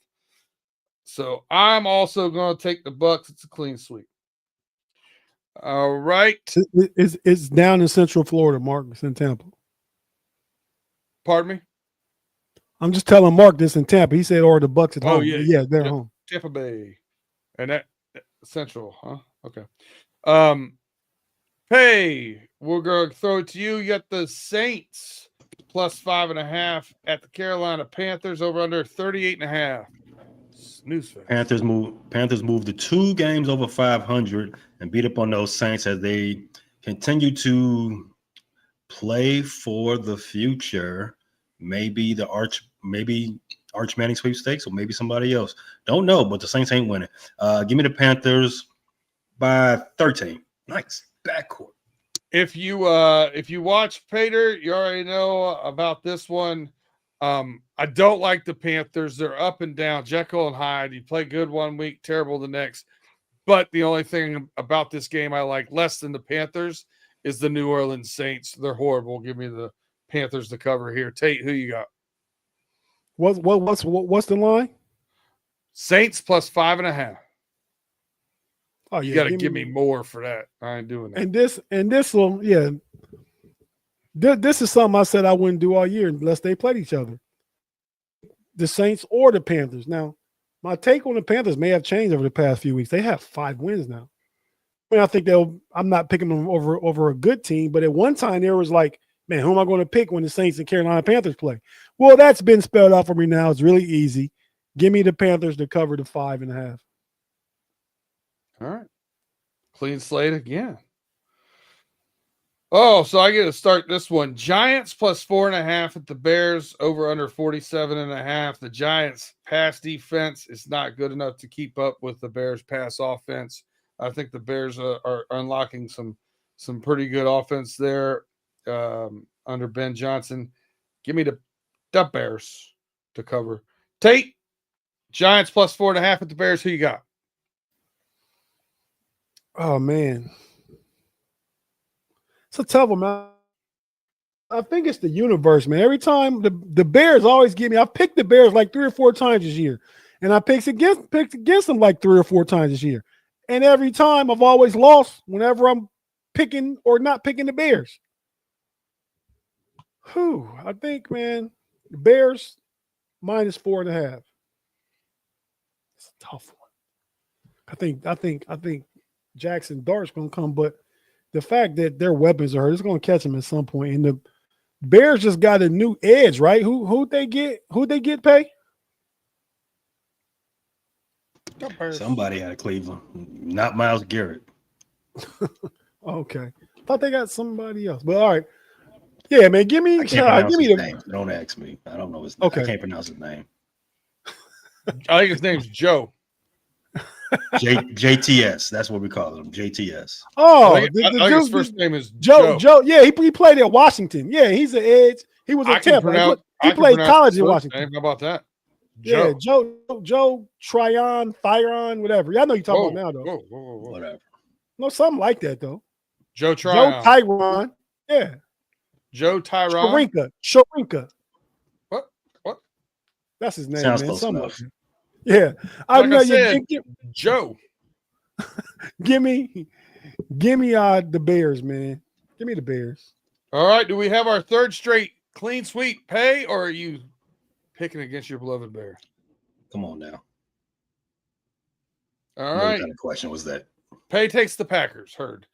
So I'm also going to take the Bucks. It's a clean sweep. All right. It's down in Central Florida, Mark. It's in Tampa. Pardon me? I'm just telling Mark this in Tampa. He said, or the Bucks at home. Yeah, they're home. Tampa Bay. And that Central, huh? Okay. Hey, we're going to throw it to you. You got the Saints plus 5.5 at the Carolina Panthers over under 38.5. Newsfest. Panthers moved to 2 games over 500 and beat up on those Saints as they continue to play for the future. Maybe Arch Manning sweepstakes, or maybe somebody else. Don't know, but the Saints ain't winning. Give me the Panthers by 13. Nice backcourt. If you watch Pater, you already know about this one. I don't like the Panthers. They're up and down, Jekyll and Hyde. You play good one week, terrible the next. But the only thing about this game I like less than the Panthers is the New Orleans Saints. They're horrible. Give me the Panthers to cover here. Tate, who you got? What's the line? Saints plus 5.5. Oh, yeah, you got to give me more for that. I ain't doing that. And this one, yeah. This is something I said I wouldn't do all year unless they played each other. The Saints or the Panthers. Now, my take on the Panthers may have changed over the past few weeks. They have 5 wins now. I mean, I think I'm not picking them over a good team, but at one time there was like, man, who am I going to pick when the Saints and Carolina Panthers play? Well, that's been spelled out for me now. It's really easy. Give me the Panthers to cover the 5.5. All right. Clean slate again. Oh, so I get to start this one. Giants plus 4.5 at the Bears over under 47.5. The Giants pass defense is not good enough to keep up with the Bears pass offense. I think the Bears are unlocking some pretty good offense there under Ben Johnson. Give me the Bears to cover. Tate, Giants plus 4.5 at the Bears. Who you got? Oh, man. It's a tough one, man. I think it's the universe, man. Every time the Bears always give me, I've picked the Bears like 3 or 4 times this year. And I picked against them like 3 or 4 times this year. And every time I've always lost whenever I'm picking or not picking the Bears. I think, man, the Bears -4.5. It's a tough one. I think Jackson Dart's gonna come, but the fact that their weapons are hurt, it's gonna catch them at some point. And the Bears just got a new edge, right? Who'd they get? Who'd they get, Pay? Somebody out of Cleveland, not Myles Garrett. Okay, thought they got somebody else. But all right, yeah, man, give me the name. Don't ask me. I don't know his name. Okay. I can't pronounce his name. I think his name's Joe. JTS. That's what we call him. JTS. Oh, I think his first name is Joe. Yeah, he played at Washington. Yeah, he's an edge. He was a Tampa. He played college in Washington. How about that? Yeah, Joe, Tryon, Thyron, whatever. Yeah, I know you're talking about now, though. Whoa. Whatever. No, something like that, though. Joe Tryon. Joe Tyron. Yeah. Joe Tyron. Sharinka. What? That's his name, Sounds man. close enough. Yeah. I said, Joe. Give me the Bears, man. Give me the Bears. All right. Do we have our third straight clean sweep Pay, or are you picking against your beloved Bear? Come on now. All right. What kind of question was that? Pay takes the Packers. Heard.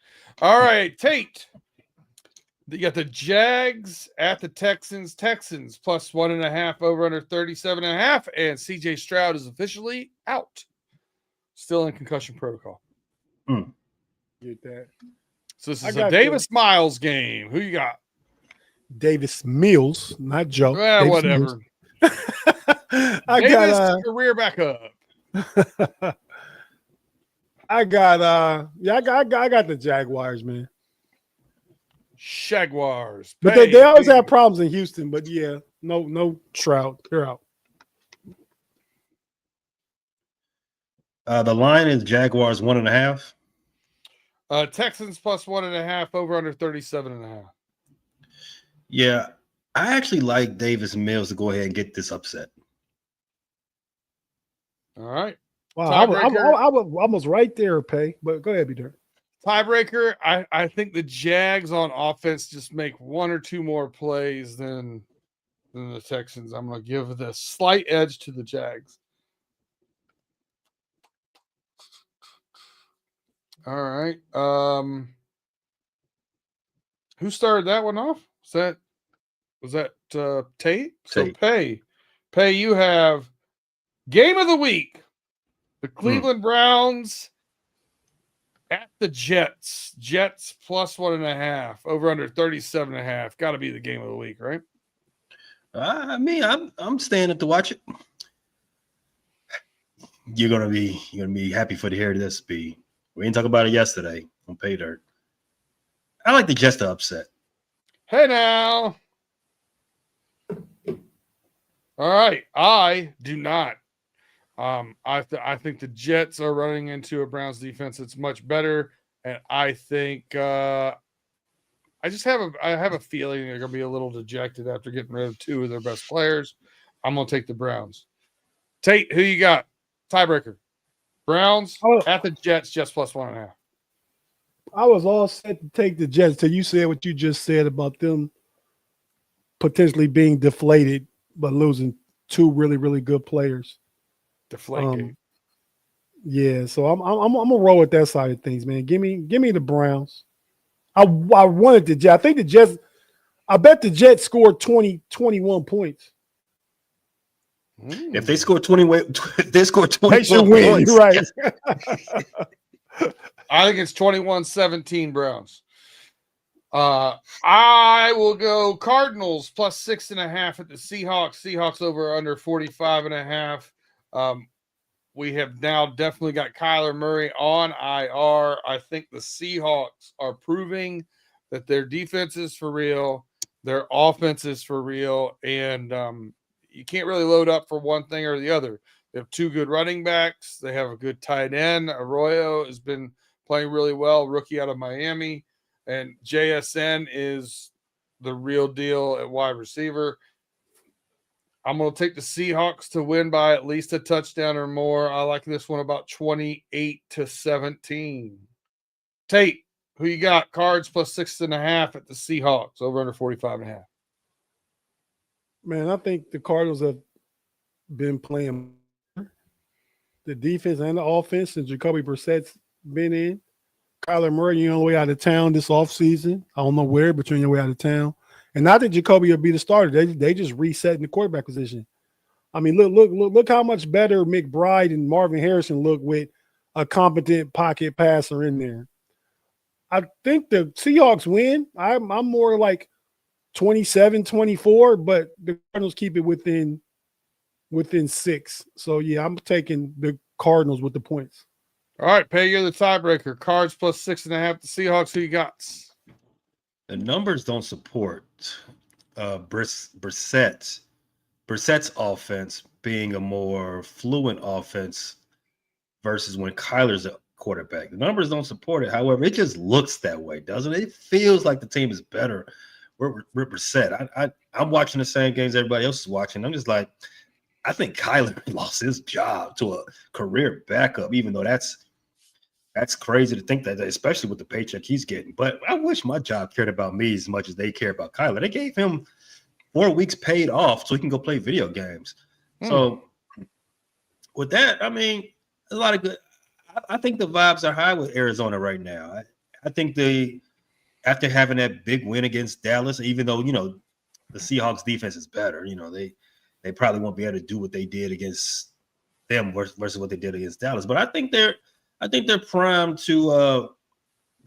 All right, Tate. You got the Jags at the Texans. Texans +1.5 over under 37.5. And CJ Stroud is officially out. Still in concussion protocol. Get that. So this is a Davis Miles game. Who you got? Davis Mills, not Joe. Well, whatever. I Davis got career backup. I got the Jaguars, man. Jaguars. But they always have problems in Houston. But yeah, no Stroud. They're out. The line is Jaguars 1.5. Texans +1.5 over under 37.5. Yeah, I actually like Davis Mills to go ahead and get this upset. All right. Wow, I was almost right there, Pay. But go ahead, B-Dirt. Tiebreaker, I think the Jags on offense just make one or two more plays than the Texans. I'm going to give the slight edge to the Jags. All right. Who started that one off? Was that Tate? So Pay, you have game of the week. The Cleveland Browns at the Jets. Jets +1.5 over under 37.5. Got to be the game of the week, right? I mean, I'm staying up to watch it. You're gonna be happy to hear this. We didn't talk about it yesterday on Pay Dirt. I like the Jets to upset. Hey now. All right, I do not. I think the Jets are running into a Browns defense that's much better, and I think I have a feeling they're going to be a little dejected after getting rid of two of their best players. I'm going to take the Browns. Tate, who you got? Tiebreaker. Browns at the Jets, Jets +1.5. I was all set to take the Jets till you said what you just said about them potentially being deflated but losing two really, really good players. Deflated. Yeah, so I'm gonna roll with that side of things, man. Give me the Browns. I wanted the Jets. I think the Jets. I bet the Jets scored 21 points. If they score 20, they score 20. They should win. You're right. I think it's 21-17 Browns. I will go Cardinals +6.5 at the Seahawks. Seahawks over under 45.5. We have now definitely got Kyler Murray on IR. I think the Seahawks are proving that their defense is for real, their offense is for real, and you can't really load up for one thing or the other. They have two good running backs. They have a good tight end. Arroyo has been playing really well, rookie out of Miami. And JSN is the real deal at wide receiver. I'm going to take the Seahawks to win by at least a touchdown or more. I like this one about 28-17. Tate, Who you got? Cards plus 6.5 at the Seahawks, over under 45.5. Man, I think the Cardinals have been playing the defense and the offense, and Jacoby Brissett's been in. Kyler Murray, you're on the way out of town this offseason. I don't know where, but you're on your way out of town. And not that Jacoby will be the starter. They just resetting the quarterback position. I mean, look how much better McBride and Marvin Harrison look with a competent pocket passer in there. I think the Seahawks win. I'm more like 27-24, but the Cardinals keep it within 6. So, yeah, I'm taking the Cardinals with the points. All right, Pay, you're the tiebreaker. Cards plus 6.5 the Seahawks. Who you got? The numbers don't support Brissett's offense being a more fluent offense versus when Kyler's a quarterback. The numbers don't support it. However, it just looks that way, doesn't it? It feels like the team is better with Brissett. I'm watching the same games everybody else is watching. I'm just like, I think Kyler lost his job to a career backup, even though that's crazy to think that, especially with the paycheck he's getting. But I wish my job cared about me as much as they care about Kyler. They gave him 4 weeks paid off so he can go play video games. So with that, I mean, a lot of good. I think the vibes are high with Arizona right now. I think after having that big win against Dallas, even though, the Seahawks defense is better, they probably won't be able to do what they did against them versus what they did against Dallas. But I think they're primed to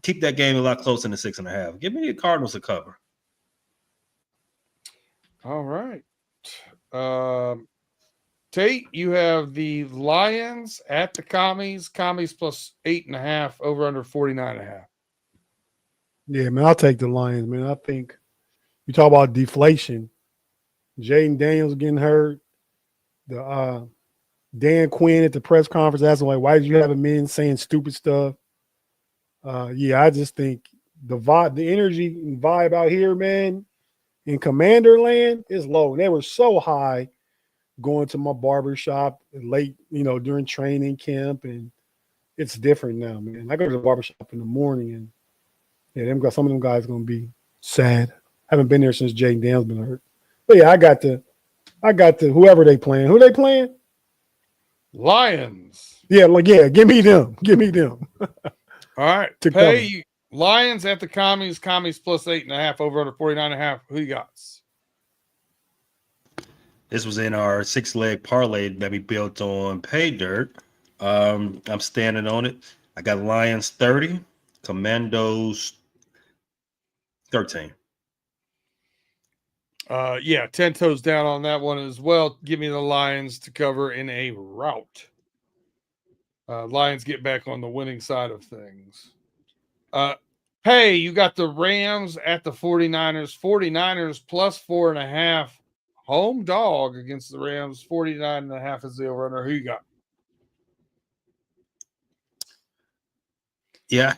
keep that game a lot closer than 6.5. Give me the Cardinals to cover. All right. Tate, you have the Lions at the Commies. Commies plus 8.5, over under 49.5. Yeah, man, I'll take the Lions, man. I think you talk about deflation. Jaden Daniels getting hurt. The Dan Quinn at the press conference asking, like, why did you have him in saying stupid stuff? Yeah, I just think the vibe, the energy and vibe out here, man, in Commander Land is low. And they were so high going to my barbershop late, during training camp. And it's different now, man. I go to the barbershop in the morning, and yeah, some of them guys going to be sad. Haven't been there since Jaden Daniels been hurt. But yeah, I got the whoever they playing. Who they playing? Lions. Yeah, give me them. Give me them. All right. Pay Lions at the Commies. Commies plus 8.5, over under 49.5. Who you got? This was in our 6-leg parlay that we built on Pay Dirt. I'm standing on it. I got Lions 30, Commandos 13. 10 toes down on that one as well. Give me the Lions to cover in a rout. Lions get back on the winning side of things. Hey, you got the Rams at the 49ers. 49ers plus 4.5. Home dog against the Rams. 49.5 is the over-under. Who you got? Yeah,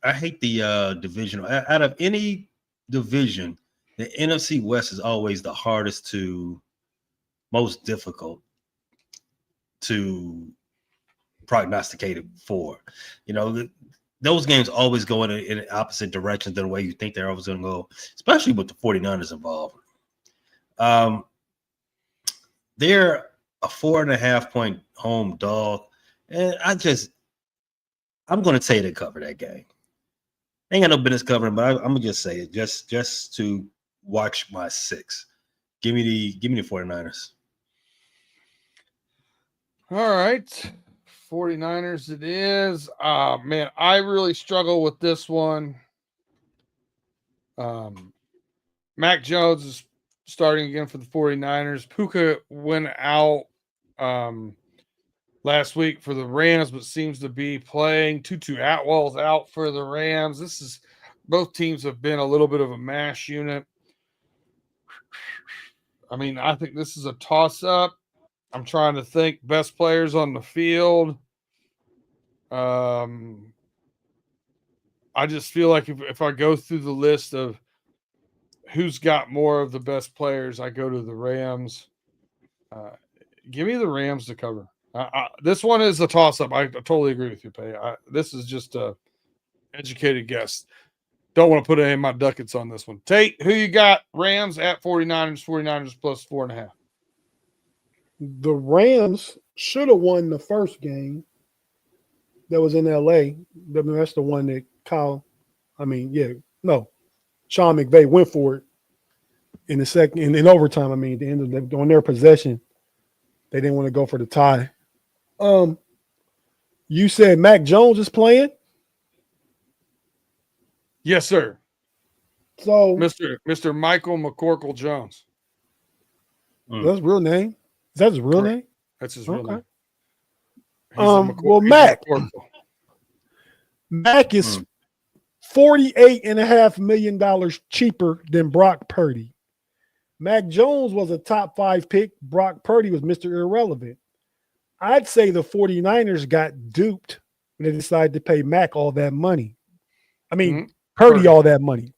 I hate the divisional. Out of any division, the NFC West is always the most difficult to prognosticate it for. Those games always go in opposite directions than the way you think they're always going to go, especially with the 49ers involved. They're a 4.5-point home dog, and I'm going to say they cover that game. Ain't got no business covering, but I'm gonna just say it just to watch my 6. Give me the 49ers. All right. 49ers it is. Man, I really struggle with this one. Mac Jones is starting again for the 49ers. Puka went out last week for the Rams, but seems to be playing. Tutu Atwell's out for the Rams. Both teams have been a little bit of a mash unit. I mean, I think this is a toss-up. I'm trying to think best players on the field. I just feel like if I go through the list of who's got more of the best players, I go to the Rams. Give me the Rams to cover. This one is a toss-up. I totally agree with you, Pay. This is just Educated guess. Don't want to put any of my ducats on this one. Tate, who you got? Rams at 49ers, 49ers plus 4.5. The Rams should have won the first game that was in LA. That's the one that Sean McVay went for it in the second, in overtime. I mean, the end of on their possession, they didn't want to go for the tie. You said Mac Jones is playing? Yes, sir. So Mr. Michael McCorkle Jones. That's his real name. Is that his real name? That's his real name. Mac is $48.5 million cheaper than Brock Purdy. Mac Jones was a top 5 pick. Brock Purdy was Mr. Irrelevant. I'd say the 49ers got duped when they decided to pay Mac all that money. I mean, Purdy all that money.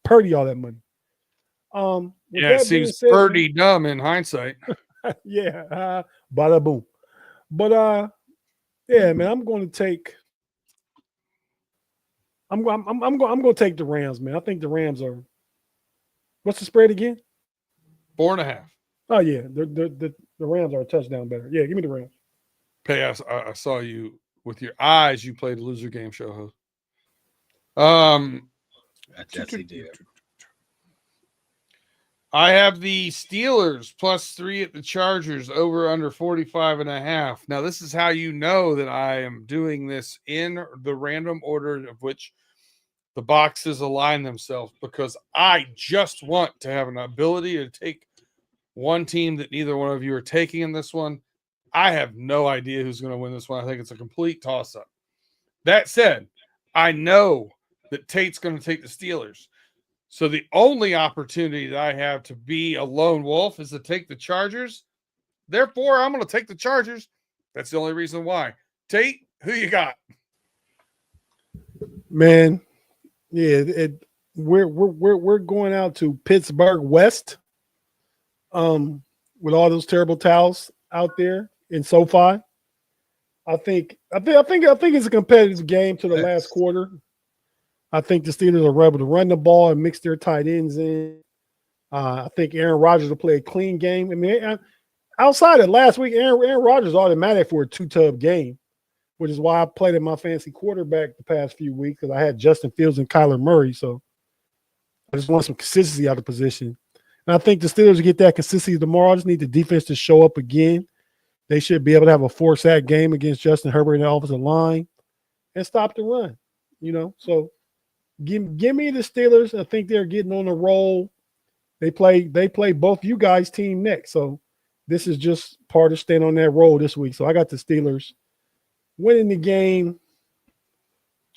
It seems pretty dumb in hindsight. Yeah, bada boom. But yeah, man, I'm going to take the Rams, man. I think the Rams are. What's the spread again? 4.5. Oh yeah, the Rams are a touchdown better. Yeah, give me the Rams. Pay, I saw you with your eyes. You played loser game show host. Yes, he did. I have the Steelers plus 3 at the Chargers, over under 45.5. Now, this is how you know that I am doing this in the random order of which the boxes align themselves, because I just want to have an ability to take one team that neither one of you are taking in this one. I have no idea who's going to win this one. I think it's a complete toss-up. That said, I know that Tate's going to take the Steelers. So the only opportunity that I have to be a lone wolf is to take the Chargers. Therefore, I'm going to take the Chargers. That's the only reason why. Tate, who you got? Man, yeah, we're going out to Pittsburgh West, with all those terrible towels out there in SoFi. I think it's a competitive game to the last quarter. I think the Steelers are able to run the ball and mix their tight ends in. I think Aaron Rodgers will play a clean game. I mean, outside of last week, Aaron Rodgers is automatic for a 2-tub game, which is why I played in my fantasy quarterback the past few weeks, because I had Justin Fields and Kyler Murray. So I just want some consistency out of position. And I think the Steelers will get that consistency tomorrow. I just need the defense to show up again. They should be able to have a 4-sack game against Justin Herbert in the offensive line and stop the run. So give me the Steelers. I think they're getting on a roll. They play both you guys' team next. So this is just part of staying on that roll this week. So I got the Steelers winning the game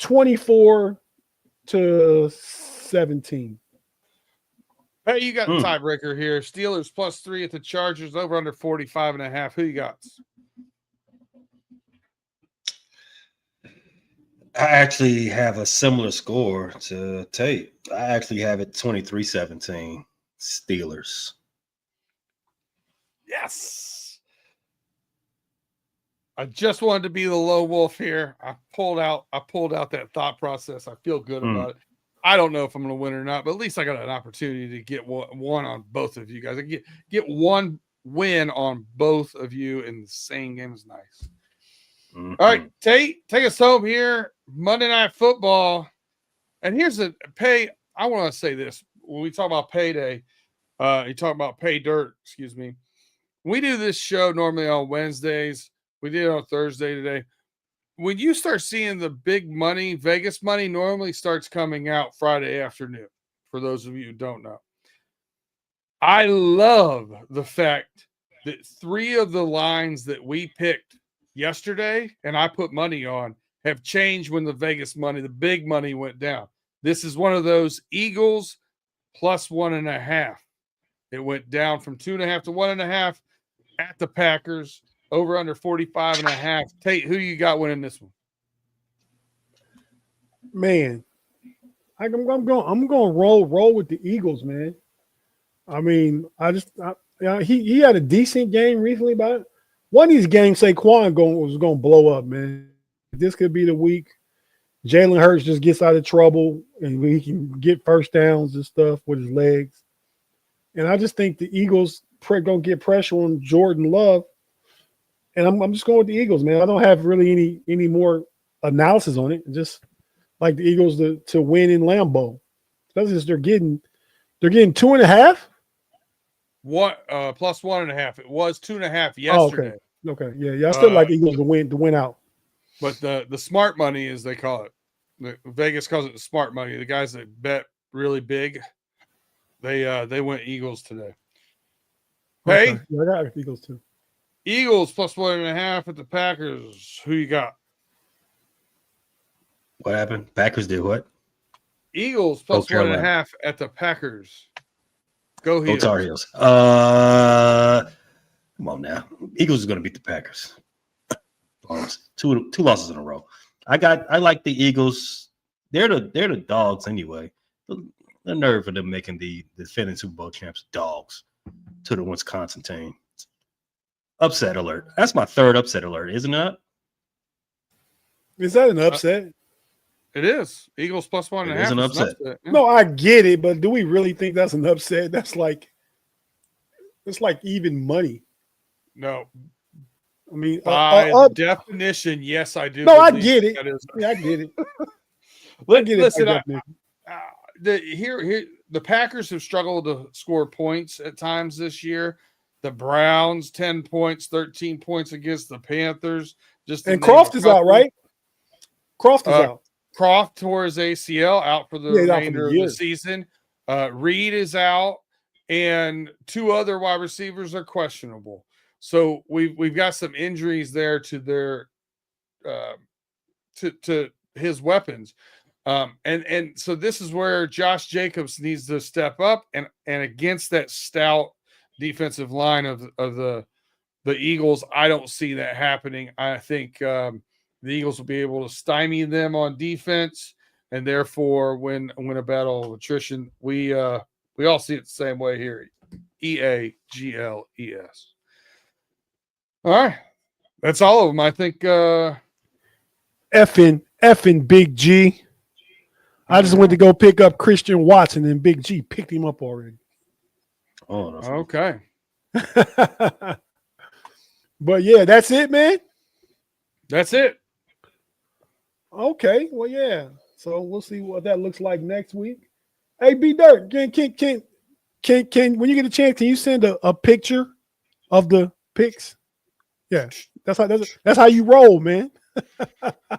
24-17. Hey, you got the tiebreaker here. Steelers plus 3 at the Chargers, over under 45.5. Who you got? I actually have a similar score to Tate. I actually have it 23-17 Steelers. Yes. I just wanted to be the lone wolf here. I pulled out that thought process. I feel good about it. I don't know if I'm going to win or not, but at least I got an opportunity to get one on both of you guys. I get one win on both of you in the same game is nice. All right, Tate, take us home here. Monday Night Football. And here's the pay. I want to say this. When we talk about payday, you talk about pay dirt, excuse me. We do this show normally on Wednesdays. We did it on Thursday today. When you start seeing the big money, Vegas money normally starts coming out Friday afternoon, for those of you who don't know. I love the fact that 3 of the lines that we picked yesterday and I put money on have changed when the Vegas money, the big money, went down. This is one of those Eagles plus 1.5. It went down from 2.5 to 1.5 at the Packers. Over under 45.5. Tate, who you got winning this one? Man, I'm going to roll with the Eagles, man. I mean, he had a decent game recently, but one of these games Saquon was going to blow up, man. This could be the week Jalen Hurts just gets out of trouble and he can get first downs and stuff with his legs. And I just think the Eagles going to get pressure on Jordan Love. And I'm just going with the Eagles, man. I don't have really any more analysis on it. Just like the Eagles to win in Lambeau. That's just they're getting 2.5. What plus 1.5? It was 2.5 yesterday. Oh, okay. Yeah. I still like Eagles to win out. But the smart money, as they call it, Vegas calls it the smart money. The guys that bet really big, they went Eagles today. Hey, okay. Yeah, I got Eagles too. Eagles plus 1.5 at the Packers. Who you got? What happened? Packers did what? Eagles plus 1.5 at the Packers. Go Heels. Go Tar Heels. Come on now. Eagles is going to beat the Packers. Two losses in a row. I like the Eagles. They're the dogs anyway. The nerve of them making the defending Super Bowl champs dogs to the Wisconsin team. Upset alert. That's my third upset alert, isn't it? Is that an upset? It is. Eagles plus 1.5. It is an upset. Yeah. No, I get it, but do we really think that's an upset? It's like even money. No. I mean, by definition, yes, I do. No, I get it. Yeah, I get it. Listen, the Packers have struggled to score points at times this year. The Browns 10 points, 13 points against the Panthers. And Croft is out, right? Croft is out. Croft tore his ACL out for the remainder of the season. Reed is out, and 2 other wide receivers are questionable. So we've got some injuries there to their to his weapons. And so this is where Josh Jacobs needs to step up and against that stout defensive line of the Eagles, I don't see that happening. I think the Eagles will be able to stymie them on defense and therefore win a battle of attrition. We all see it the same way here. EAGLES. All right. That's all of them. I think effing Big G. I just went to go pick up Christian Watson and Big G picked him up already. Oh, no. Okay. But yeah, that's it, man. That's it. Okay. Well, yeah. So we'll see what that looks like next week. Hey, B Dirt, can when you get a chance, can you send a picture of the picks? Yeah, that's how you roll, man.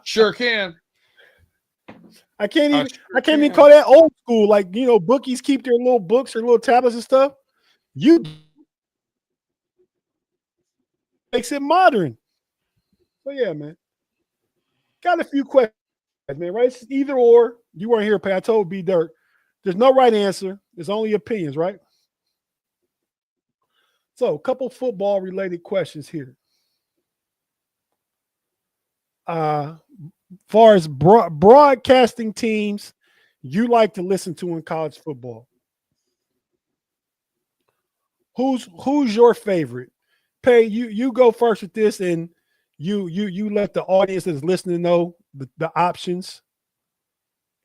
Sure can. I can't even call that old school. Like, bookies keep their little books or little tablets and stuff. You makes it modern. So yeah, man. Got a few questions, man. Right? It's either or. You weren't here, Pat. I told B Dirt. There's no right answer. There's only opinions, right? So, a couple football related questions here. Far as broadcasting teams you like to listen to in college football, who's your favorite? Pay, you go first with this, and you let the audience that's listening know the options,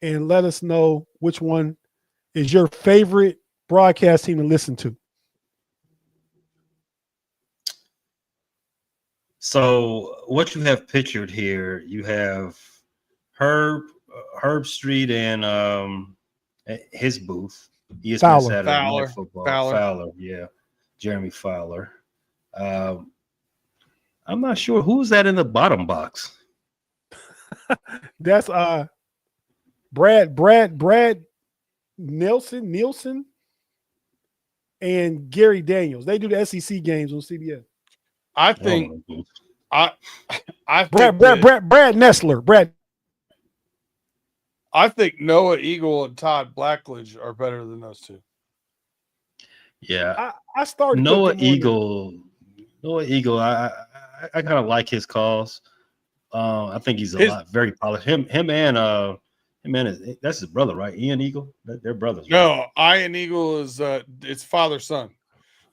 and let us know which one is your favorite broadcast team to listen to. So what you have pictured here, you have Herb Street and his booth. ESPN Fowler. Saturday Night Football. Fowler, yeah. Jeremy Fowler. I'm not sure who's that in the bottom box. That's Brad Nielsen and Gary Daniels. They do the SEC games on CBS. I think Brad Nessler. I think Noah Eagle and Todd Blackledge are better than those two. Yeah, I started Noah Eagle. I kind of like his calls. I think he's very polished. Him and that's his brother, right? Ian Eagle. They're brothers. Right? No, Ian Eagle is it's father son.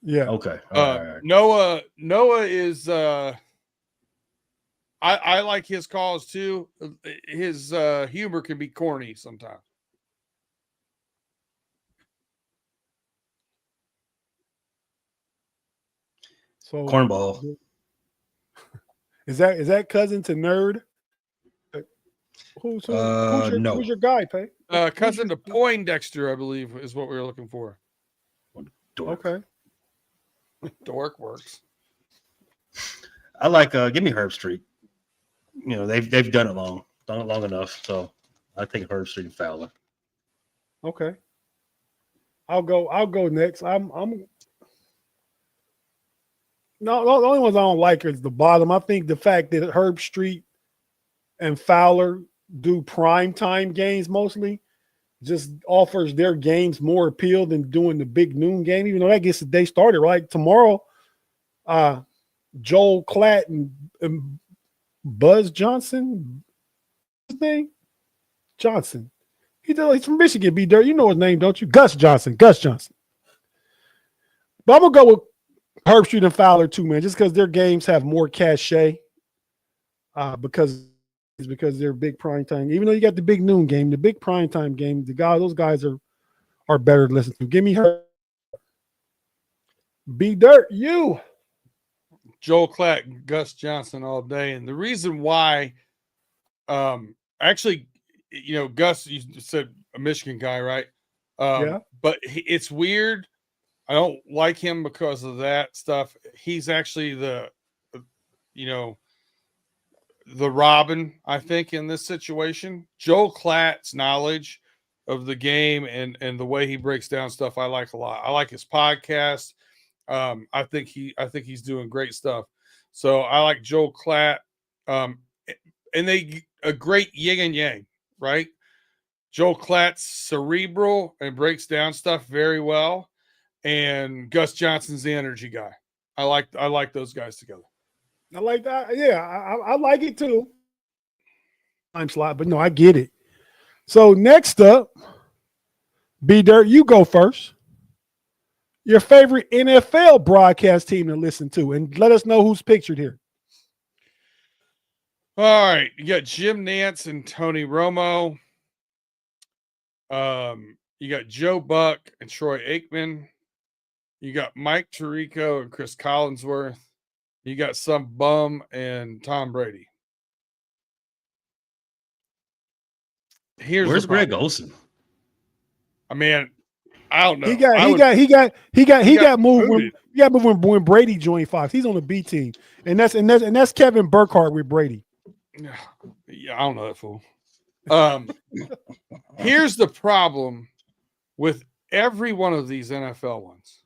Yeah. Okay. All right. Noah is I I like his calls too. His humor can be corny sometimes. So Cornball. is that cousin to Nerd? Who's No. your guy, Pay? Cousin to Poindexter, I believe, is what we were looking for. Dork. Okay. Dork works. I like give me Herb Street. You know, they've done it long enough. So I think Herb Street and Fowler. Okay. I'll go next. No, the only ones I don't like is the bottom. I think the fact that Herb Street and Fowler do primetime games mostly just offers their games more appeal than doing the big noon game, even though that gets the day started. Right tomorrow, Joel Klatt and Buzz Johnson, his name Johnson. He's from Michigan. B Dirt, you know his name, don't you? Gus Johnson. But I'm gonna go with Herb Street and Fowler too, man, just because their games have more cachet. Because they're big prime time. Even though you got the big noon game, the big prime time game, those guys are better to listen to. Give me her. B Dirt, you. Joel Klatt and Gus Johnson all day. And the reason why, actually, you know, Gus, you said a Michigan guy, right? Yeah. But it's weird. I don't like him because of that stuff. He's actually the Robin, I think, in this situation. Joel Klatt's knowledge of the game and the way he breaks down stuff, I like a lot. I like his podcast. I think he's doing great stuff. So I like Joel Klatt. And they a great yin and yang, right? Joel Klatt's cerebral and breaks down stuff very well. And Gus Johnson's the energy guy. I like those guys together. I like that. Yeah, I like it too. Time slot, but no, I get it. So next up, B Dirt, you go first. Your favorite NFL broadcast team to listen to, and let us know who's pictured here. All right, you got Jim Nantz and Tony Romo. You got Joe Buck and Troy Aikman. You got Mike Tirico and Chris Collinsworth. You got some bum and Tom Brady. Where's Greg Olsen? I mean, I don't know. He got moved when Brady joined Fox. He's on the B team, and that's Kevin Burkhardt with Brady. Yeah, I don't know that fool. Here's the problem with every one of these NFL ones.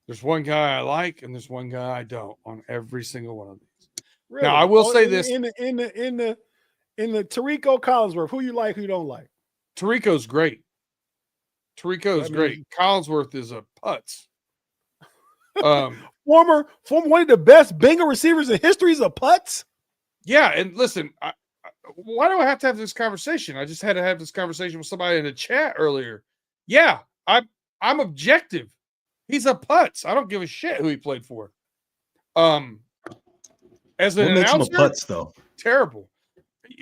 There's one guy I like, and there's one guy I don't on every single one of these. Really? Now, I will say this in the Tirico Collinsworth, who you like, who you don't like. Tirico's great. Great. Collinsworth is a putz. Former one of the best Bengal receivers in history is a putz. Yeah, and listen, why do I have to have this conversation? I just had to have this conversation with somebody in the chat earlier. Yeah, I'm objective. He's a putz. I don't give a shit who he played for. As an announcer, makes him a putz, though? Terrible.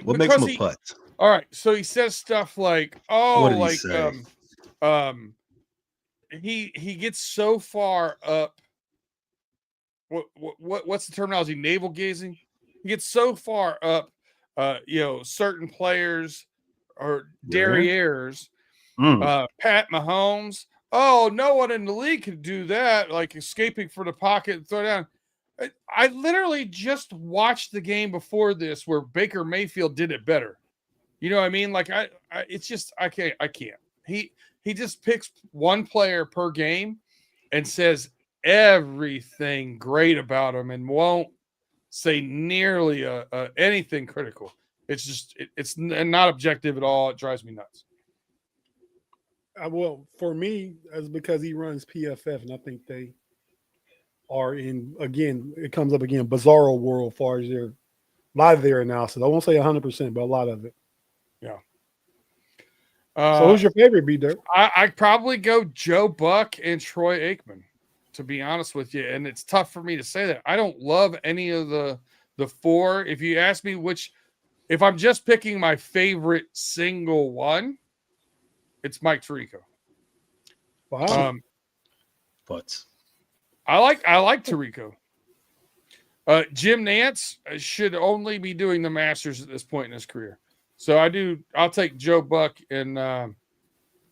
What makes him a putz? All right, so he says stuff like, he gets so far up. What's the terminology? Navel gazing. He gets so far up. Certain players or derrieres. Pat Mahomes. Oh, no one in the league can do that. Like escaping from the pocket and throw down. I literally just watched the game before this where Baker Mayfield did it better. You know what I mean? Like I can't. He just picks one player per game and says everything great about him and won't say nearly anything critical. It's just it's not objective at all. It drives me nuts. Well, for me, it's because he runs PFF, and I think they are in, again, it comes up again, bizarro world as far as a lot of their analysis. I won't say 100%, but a lot of it. Yeah. So who's your favorite, B-Dirt? I'd probably go Joe Buck and Troy Aikman, to be honest with you. And it's tough for me to say that. I don't love any of the the 4, if you ask me if I'm just picking my favorite single one, it's Mike Tirico. Wow. But I like Tirico. Jim Nance should only be doing the Masters at this point in his career. So I'll take Joe Buck and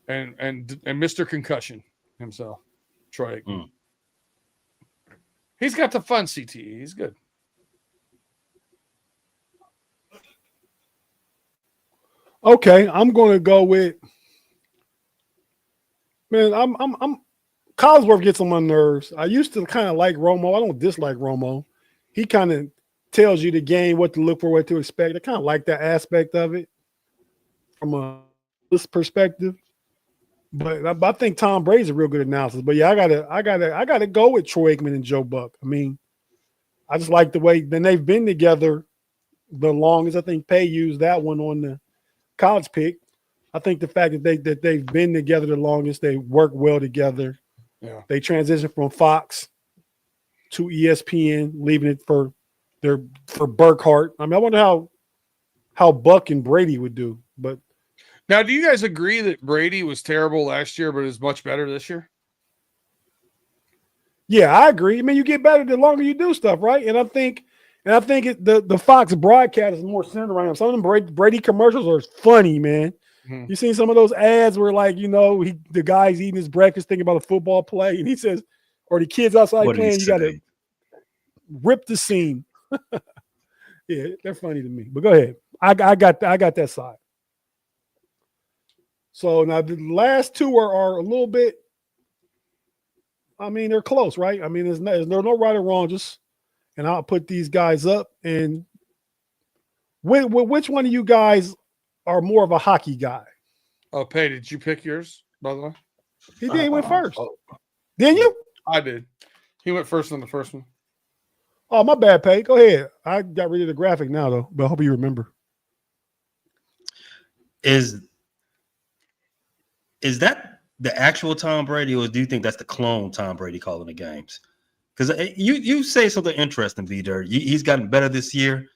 Mr. Concussion himself, Troy Aikman. He's got the fun CTE. He's good. Okay, I'm going to go with. Man, I'm Collinsworth gets on my nerves. I used to kind of like Romo. I don't dislike Romo. He kind of tells you the game, what to look for, what to expect. I kind of like that aspect of it from a perspective. But I think Tom Brady's a real good analysis. But yeah, I gotta go with Troy Aikman and Joe Buck. I mean, I just like the way then they've been together the longest. I think Pay used that one on the college pick. I think the fact that they've been together the longest, they work well together. Yeah. They transitioned from Fox to ESPN, leaving it for Burkhart. I mean, I wonder how Buck and Brady would do. But now, do you guys agree that Brady was terrible last year, but is much better this year? Yeah, I agree. I mean, you get better the longer you do stuff, right? And I think the Fox broadcast is more centered around him. Some of them Brady commercials are funny, man. Mm-hmm. You seen some of those ads where, like, the guy's eating his breakfast, thinking about a football play, and he says, or the kids outside playing, you got to rip the seam. Yeah, they're funny to me. But go ahead. I got that side. So now the last two are a little bit. I mean, they're close, right? I mean, there's no right or wrong. And I'll put these guys up. And which one of you guys are more of a hockey guy? Oh, Pay, did you pick yours, by the way? He did. He went first. Didn't you? I did. He went first on the first one. Oh, my bad, Pay. Go ahead. I got rid of the graphic now, though, but I hope you remember. Is that the actual Tom Brady, or do you think that's the clone Tom Brady calling the games? Because you say something interesting, V-Dirt. He's gotten better this year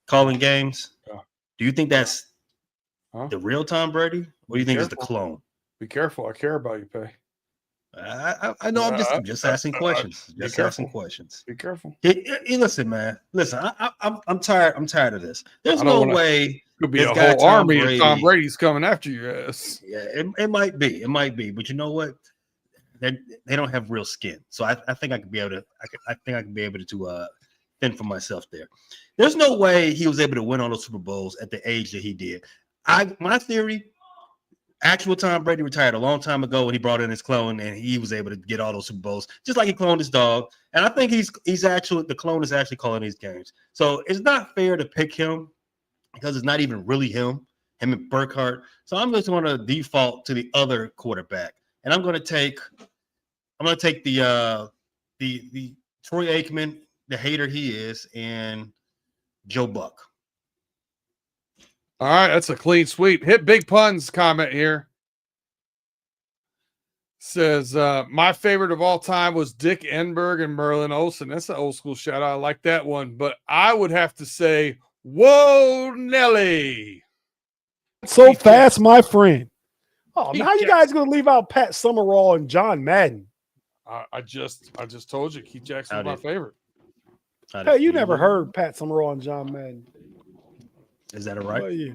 calling games. Yeah. Do you think that's the real Tom Brady, or do you think it's the clone? Be careful. I care about you, Pay. I know. I'm just asking questions. Just asking questions. Be careful. Listen, man. Listen, I'm tired. I'm tired of this. There's no way. Could be a whole army of Tom Brady's coming after you. Yes. Yeah, it might be. It might be. But you know what? They don't have real skin. So I think I could be able to. I think I can be able to fend for myself there. There's no way he was able to win all those Super Bowls at the age that he did. My theory. Actual Tom Brady retired a long time ago when he brought in his clone, and he was able to get all those Super Bowls, just like he cloned his dog. And I think the clone is actually calling these games. So it's not fair to pick him because it's not even really him and Burkhart. So I'm just going to default to the other quarterback, and I'm going to take the Troy Aikman, the hater he is, and Joe Buck. All right, that's a clean sweep. Hit Big Puns comment here. Says, my favorite of all time was Dick Enberg and Merlin Olsen. That's an old school shout out. I like that one. But I would have to say, whoa, Nelly. So fast, my friend. Oh, how you guys going to leave out Pat Summerall and John Madden? I just told you, Keith Jackson's my favorite. Hey, you never heard Pat Summerall and John Madden. Is that right? Well, yeah.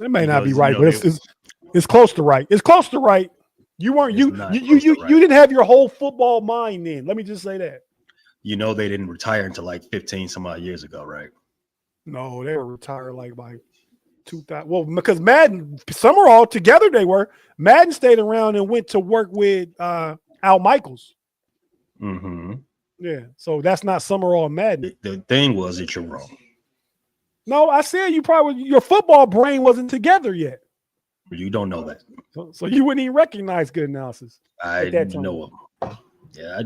It may not be right, but it's close to right. It's close to right. You weren't you didn't have your whole football mind then. Let me just say that. You know they didn't retire until like 15 some odd years ago, right? No, they were retired like by 2000. Well, because Madden, Summerall together they were. Madden stayed around and went to work with Al Michaels. Mm-hmm. Yeah, so that's not Summerall and Madden. The thing was that you're wrong. No, I said your football brain wasn't together yet. You don't know that. So you wouldn't even recognize good analysis. I know them. Yeah,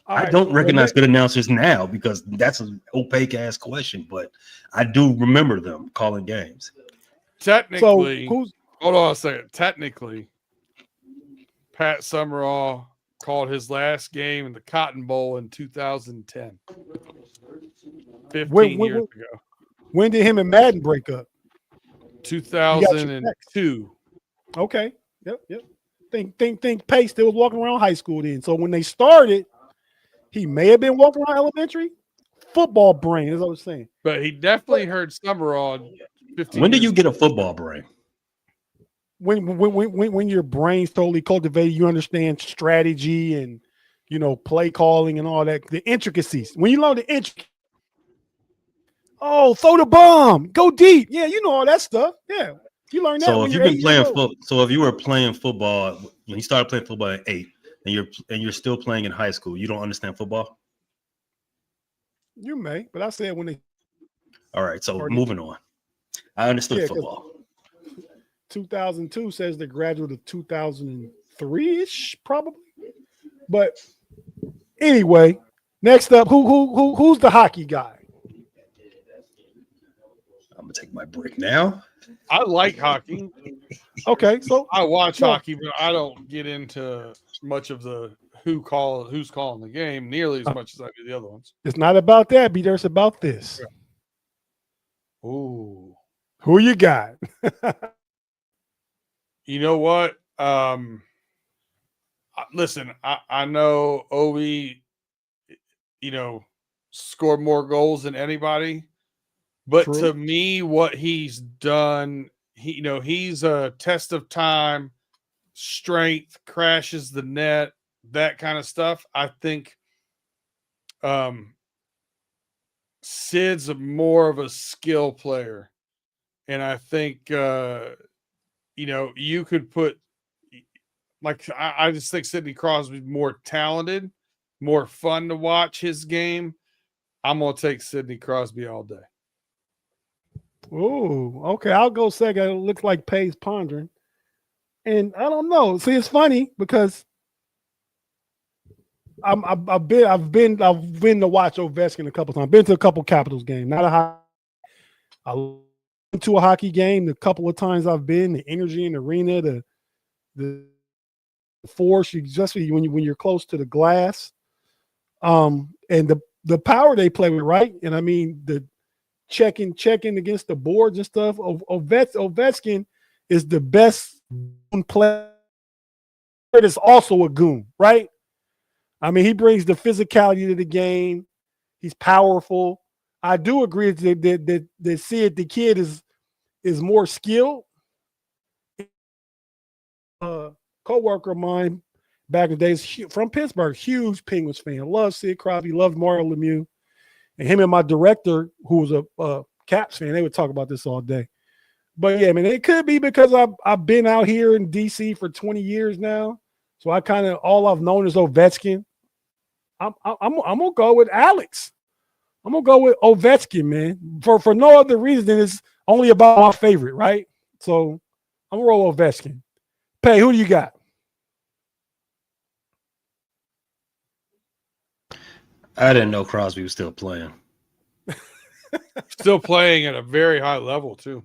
I don't recognize good announcers now because that's an opaque-ass question, but I do remember them calling games. Technically, hold on a second. Technically, Pat Summerall called his last game in the Cotton Bowl in 2010. 15 years ago. When did him and Madden break up? 2002. Okay. Yep. Think Pace still was walking around high school then. So when they started, he may have been walking around elementary. Football brain, is what I was saying. But he definitely heard Summerall. When did you get a football brain? When your brain's totally cultivated, you understand strategy and play calling and all that, the intricacies. When you learn the intricacies, throw the bomb, go deep. Yeah, you know all that stuff. Yeah, you learn that. So when if you're you've been 8 playing years old. football, so if you were playing football when you started playing football at 8, and you're still playing in high school, you don't understand football. You may, but I said when they. All right, so moving on. I understood football. 2002 says the graduate of 2003-ish, probably. But anyway, next up, who's the hockey guy? I'm gonna take my break now. I like hockey. Okay, so I watch hockey, but I don't get into much of the who's calling the game nearly as much as I do the other ones. It's not about that, B. It's about this. Ooh. Who you got? You know what? Listen, I know Ovi, scored more goals than anybody, but True. to me, what he's done, he's a test of time, strength, crashes the net, that kind of stuff. I think Sid's more of a skill player, and I think you could put, like, I just think Sidney Crosby's more talented, more fun to watch his game. I'm gonna take Sidney Crosby all day. Oh, okay. I'll go second. It looks like Pay's pondering, and I don't know. See, it's funny because I've been to watch Ovechkin a couple times. Been to a couple Capitals games. Not a high. I went to a hockey game the couple of times I've been. The energy in the arena, the force, especially when you're close to the glass, and the power they play with, right? And I mean the checking against the boards and stuff. Ovechkin is the best player. It's also a goon, right? I mean, he brings the physicality to the game. He's powerful. I do agree that Sid the Kid is more skilled. Co-worker of mine back in the days from Pittsburgh, huge Penguins fan. Loved Sid Crosby, loved Mario Lemieux. And him and my director, who was a Caps fan, they would talk about this all day. But yeah, I mean, it could be because I've been out here in DC for 20 years now. So I kind of, all I've known is Ovechkin. I'm gonna go with Alex. I'm gonna go with Ovechkin, man. For no other reason than it's only about my favorite, right? So I'm gonna roll Ovechkin. Pay, who do you got? I didn't know Crosby was still playing. Still playing at a very high level too.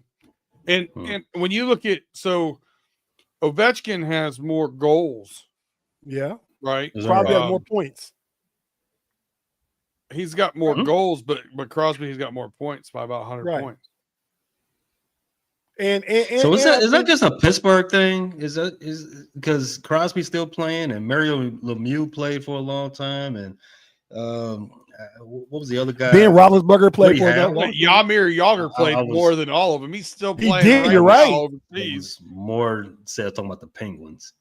And when you look at, so Ovechkin has more goals. Yeah. Right. Crosby has more points. He's got more goals, but Crosby, he's got more points by about 100 points. And so is that just a Pittsburgh thing? Is because Crosby's still playing and Mario Lemieux played for a long time, and what was the other guy? Ben Roethlisberger played for that long. Yarmir Yager played more than all of them. He's still playing. He did. You're right. More said talking about the Penguins.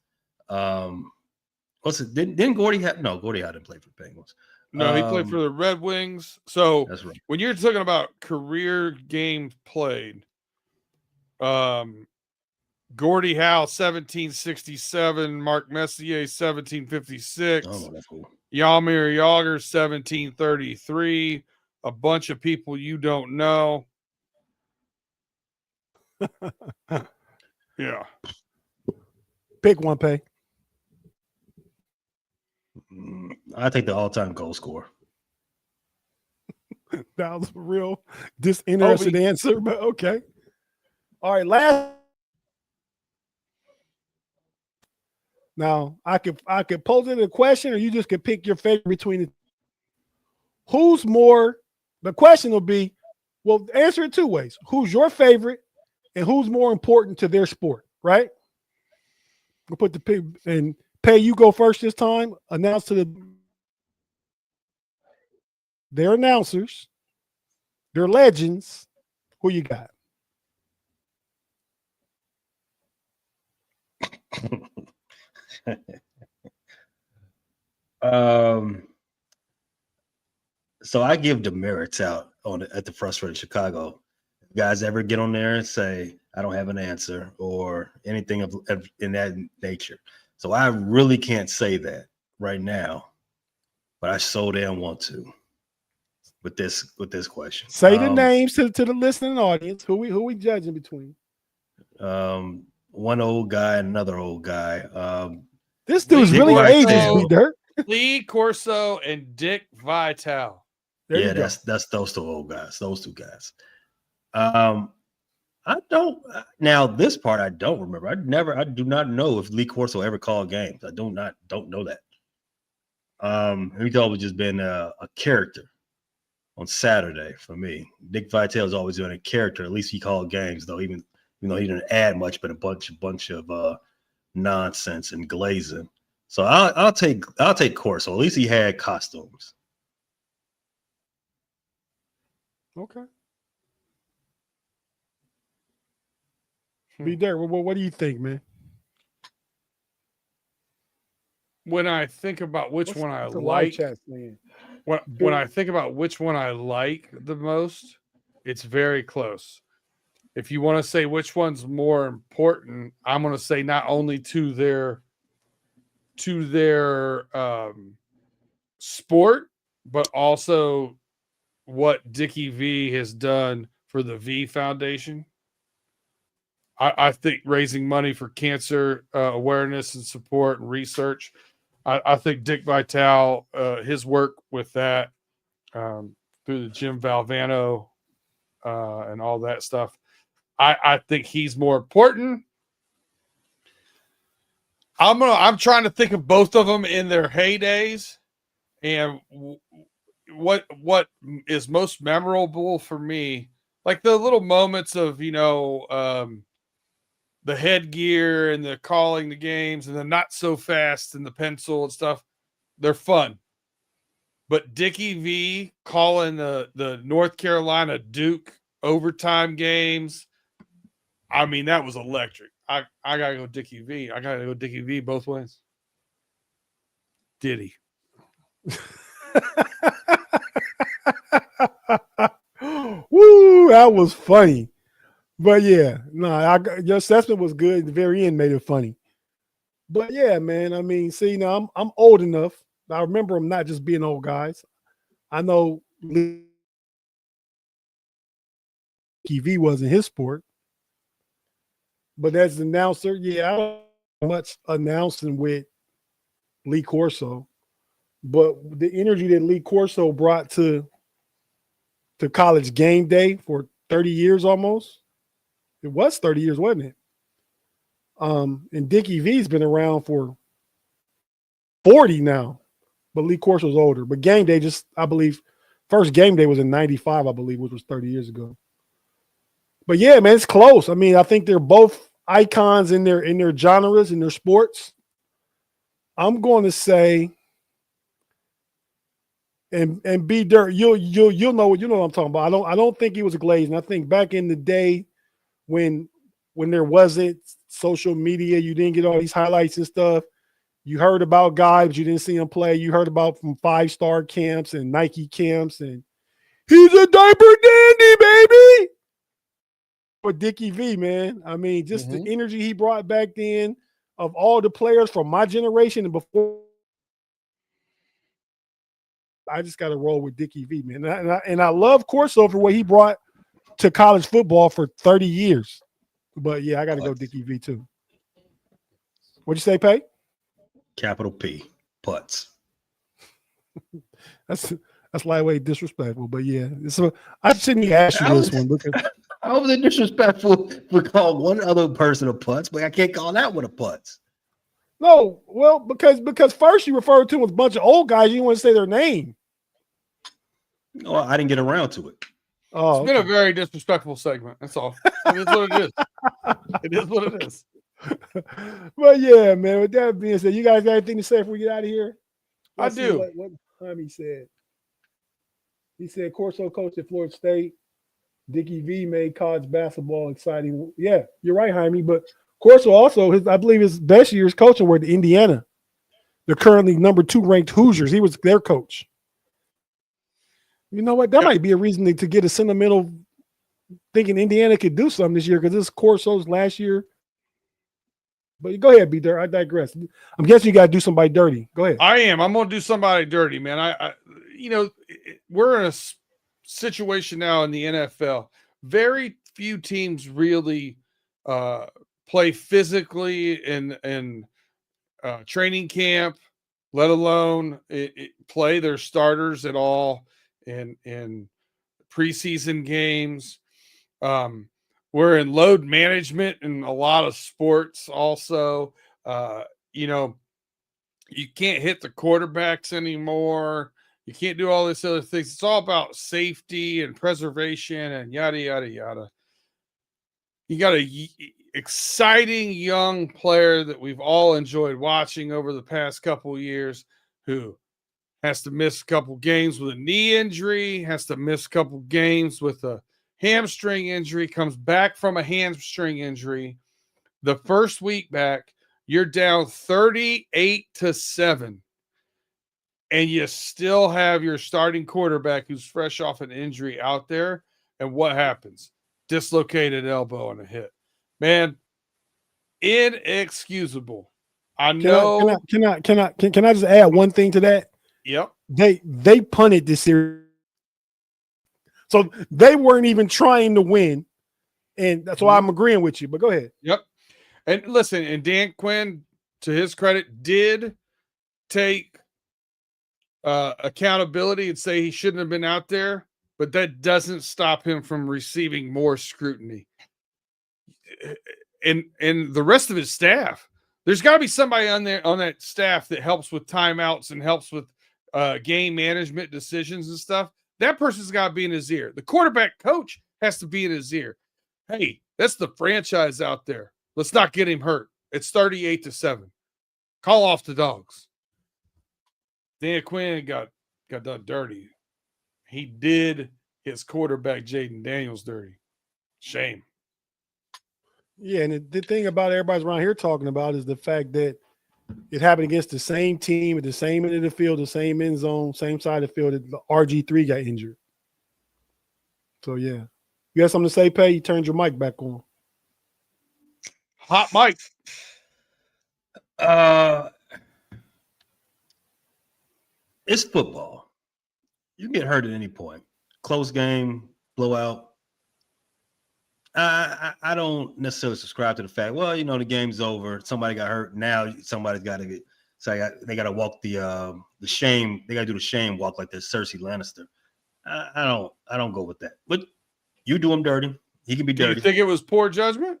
What's it? Didn't Gordy have? No, Gordy hadn't played for the Penguins. No, he played for the Red Wings. So that's right. When you're talking about career games played, Gordie Howe 1767, Mark Messier 1756, that's cool. Yarmir Yager 1733, a bunch of people you don't know. Yeah. Pick one, Pay. I take the all-time goal scorer. That was a real disinterested answer, but okay. All right, last. Now I could pose it a question, or you just could pick your favorite between the. who's more? The question will be, well, answer it two ways. Who's your favorite, and who's more important to their sport? Right? We'll put the pig and Pay. You go first this time. Announce to their announcers, their legends. Who you got? So I give demerits out at the Frustrated Chicago. If guys ever get on there and say I don't have an answer or anything in that nature. So I really can't say that right now, but I so damn want to with this question. Say the names to the listening audience. Who we judging between? One old guy and another old guy. This dude's really ages, me dirt. Lee Corso and Dick Vitale. Yeah, that's those two old guys. Those two guys. I don't now this part I don't remember. I do not know if Lee Corso ever called games. I don't know that. He's always just been a character on Saturday for me. Dick Vitale's always been a character. At least he called games though, even though he didn't add much, but a bunch of nonsense and glazing. So I'll take Corso. At least he had costumes. Okay. Be there. What do you think, man? When I think about which one I like, when I think about which one I like the most, it's very close. If you want to say which one's more important, I'm going to say not only to their sport, but also what Dickie V has done for the V Foundation. I think raising money for cancer awareness and support and research. I think Dick Vitale, his work with that through the Jim Valvano and all that stuff, I think he's more important. I'm trying to think of both of them in their heydays, and what is most memorable for me, like the little moments of the headgear and the calling the games and the not so fast and the pencil and stuff. They're fun. But Dickie V calling the North Carolina Duke overtime games, I mean, that was electric. I got to go Dickie V. I got to go Dickie V both ways. Diddy. Woo, that was funny. But yeah, no, your assessment was good. The very end made it funny. But yeah, man, I mean, see, now I'm old enough. I remember them not just being old guys. I know TV wasn't his sport. But as an announcer, yeah, I don't know much announcing with Lee Corso. But the energy that Lee Corso brought to College Game Day for 30 years almost. It was 30 years, wasn't it? And Dickie V's been around for 40 now, but Lee Corso's older. But Game Day I believe, first Game Day was in 95, I believe, which was 30 years ago. But yeah, man, it's close. I mean, I think they're both icons in their genres, in their sports. I'm going to say, and B Dirt, you'll know what I'm talking about. I don't think he was a glazing. I think back in the day, when there wasn't social media, you didn't get all these highlights and stuff. You heard about guys, but you didn't see them play. You heard about from 5-star camps and Nike camps, and he's a diaper dandy, baby. But Dickie V, man, I mean, just the energy he brought back then of all the players from my generation and before. I just got to roll with Dickie V, man. And I love Corso for what he brought to college football for 30 years. But yeah, I got to go Dickie V too. What'd you say, Pay? Capital P, putts. That's lightweight disrespectful, but yeah. I shouldn't ask you this one. I was disrespectful for calling one other person a putz, but I can't call that one a putz. No, well, because first you referred to them as a bunch of old guys, you didn't want to say their name. No, I didn't get around to it. Oh, It's been a very disrespectful segment. That's all. It is what it is. It is what it is. But yeah, man. With that being said, you guys got anything to say before we get out of here? I Let's see do. what Jaime said. He said Corso coached at Florida State. Dickie V made college basketball exciting. Yeah, you're right, Jaime. But Corso also, I believe his best years coaching were at Indiana. They're currently number 2 ranked Hoosiers. He was their coach. You know what? That might be a reason to get a sentimental thinking Indiana could do something this year because this is Corso's last year. But go ahead, B-Dirt. I digress. I'm guessing you got to do somebody dirty. Go ahead. I am. I'm going to do somebody dirty, man. I we're in a situation now in the NFL. Very few teams really play physically in training camp, let alone play their starters at all in preseason games. We're in load management in a lot of sports also. You can't hit the quarterbacks anymore. You can't do all this other things. It's all about safety and preservation and yada, yada, yada. You got a exciting young player that we've all enjoyed watching over the past couple of years who has to miss a couple games with a knee injury, has to miss a couple games with a hamstring injury, comes back from a hamstring injury. The first week back, you're down 38-7, and you still have your starting quarterback who's fresh off an injury out there. And what happens? Dislocated elbow and a hit. Man, inexcusable. I know. Can I just add one thing to that? Yep. They punted this series. So they weren't even trying to win. And that's why I'm agreeing with you. But go ahead. Yep. And listen, and Dan Quinn, to his credit, did take accountability and say he shouldn't have been out there, but that doesn't stop him from receiving more scrutiny. And the rest of his staff, there's got to be somebody on that staff that helps with timeouts and helps with game management decisions and stuff. That person's got to be in his ear. The quarterback coach has to be in his ear. Hey, that's the franchise out there. Let's not get him hurt. It's 38-7. Call off the dogs. Dan Quinn got done dirty. He did his quarterback Jaden Daniels dirty. Shame. Yeah, and the thing about everybody's around here talking about is the fact that it happened against the same team at the same end of the field, the same end zone, same side of the field. The RG3 got injured. So, yeah. You got something to say, Pay? You turned your mic back on. Hot mic. It's football. You can get hurt at any point. Close game, blowout. I don't necessarily subscribe to the fact, well, the game's over. Somebody got hurt. Now somebody's got to they got to walk the shame. They got to do the shame walk like this Cersei Lannister. I don't go with that. But you do him dirty. He can be dirty. Do you think it was poor judgment?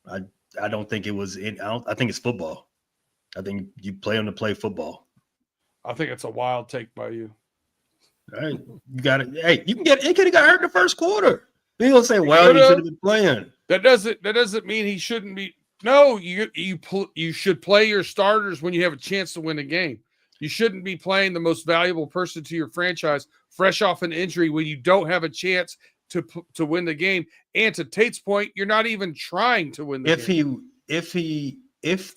I don't think it was. I think it's football. I think you play them to play football. I think it's a wild take by you. All right, you got it. Hey, you can get. He could have got hurt in the first quarter. Then he'll say, "Well, he should have been playing." That doesn't mean he shouldn't be. No, you should play your starters when you have a chance to win a game. You shouldn't be playing the most valuable person to your franchise fresh off an injury when you don't have a chance to win the game. And to Tate's point, you're not even trying to win the game. If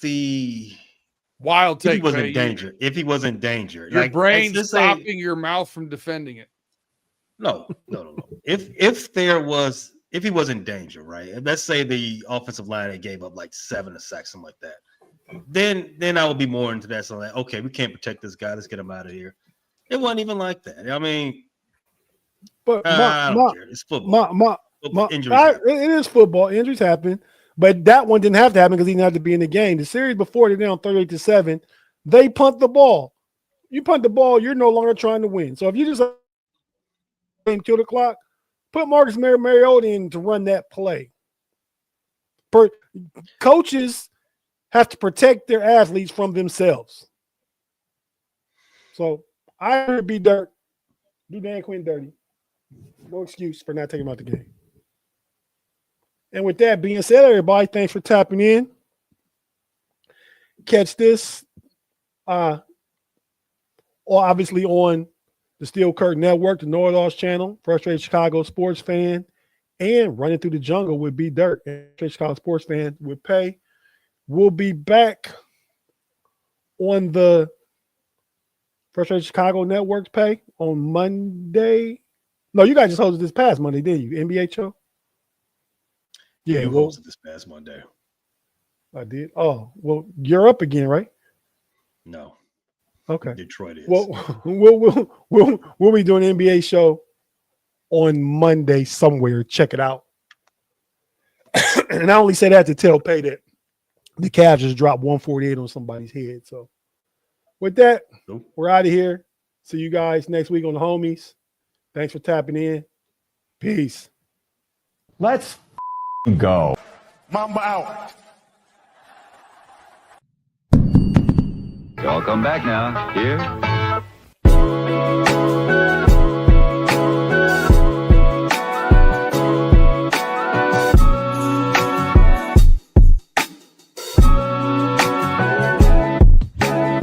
the wild take, if he was in danger, if he was in danger, your brain's stopping your mouth from defending it. No. If he was in danger, right? Let's say the offensive line gave up like 7 sacks, something like that. Then I would be more into that. So like, okay, we can't protect this guy. Let's get him out of here. It wasn't even like that. I mean, but I don't care. It's football. It is football. Injuries happen, but that one didn't have to happen because he didn't have to be in the game. The series before, they're down 38-7. They punt the ball. You punt the ball, you're no longer trying to win. So if you just kill the clock, put Marcus Mariota in to run that play. Coaches have to protect their athletes from themselves. So I would be dirt. Do Dan Quinn dirty. No excuse for not taking him out the game. And with that being said, everybody, thanks for tapping in. Catch this or obviously on the Steel Curtain Network, the Know-It-Alls channel, Frustrated Chicago Sports Fan, and Running Through the Jungle with B Dirt, and Frustrated Chicago Sports Fan with Pay. We'll be back on the Frustrated Chicago Network's Pay on Monday. No, you guys just hosted this past Monday, didn't you? NBA show? Yeah, you hosted this past Monday. I did. Oh, well, you're up again, right? No. Okay. Detroit is. Well, we'll be doing an NBA show on Monday somewhere. Check it out. And I only say that to tell Pay that the Cavs just dropped 148 on somebody's head. So with that, we're out of here. See you guys next week on the Homies. Thanks for tapping in. Peace. Let's go. Mamba out. Y'all come back now. Here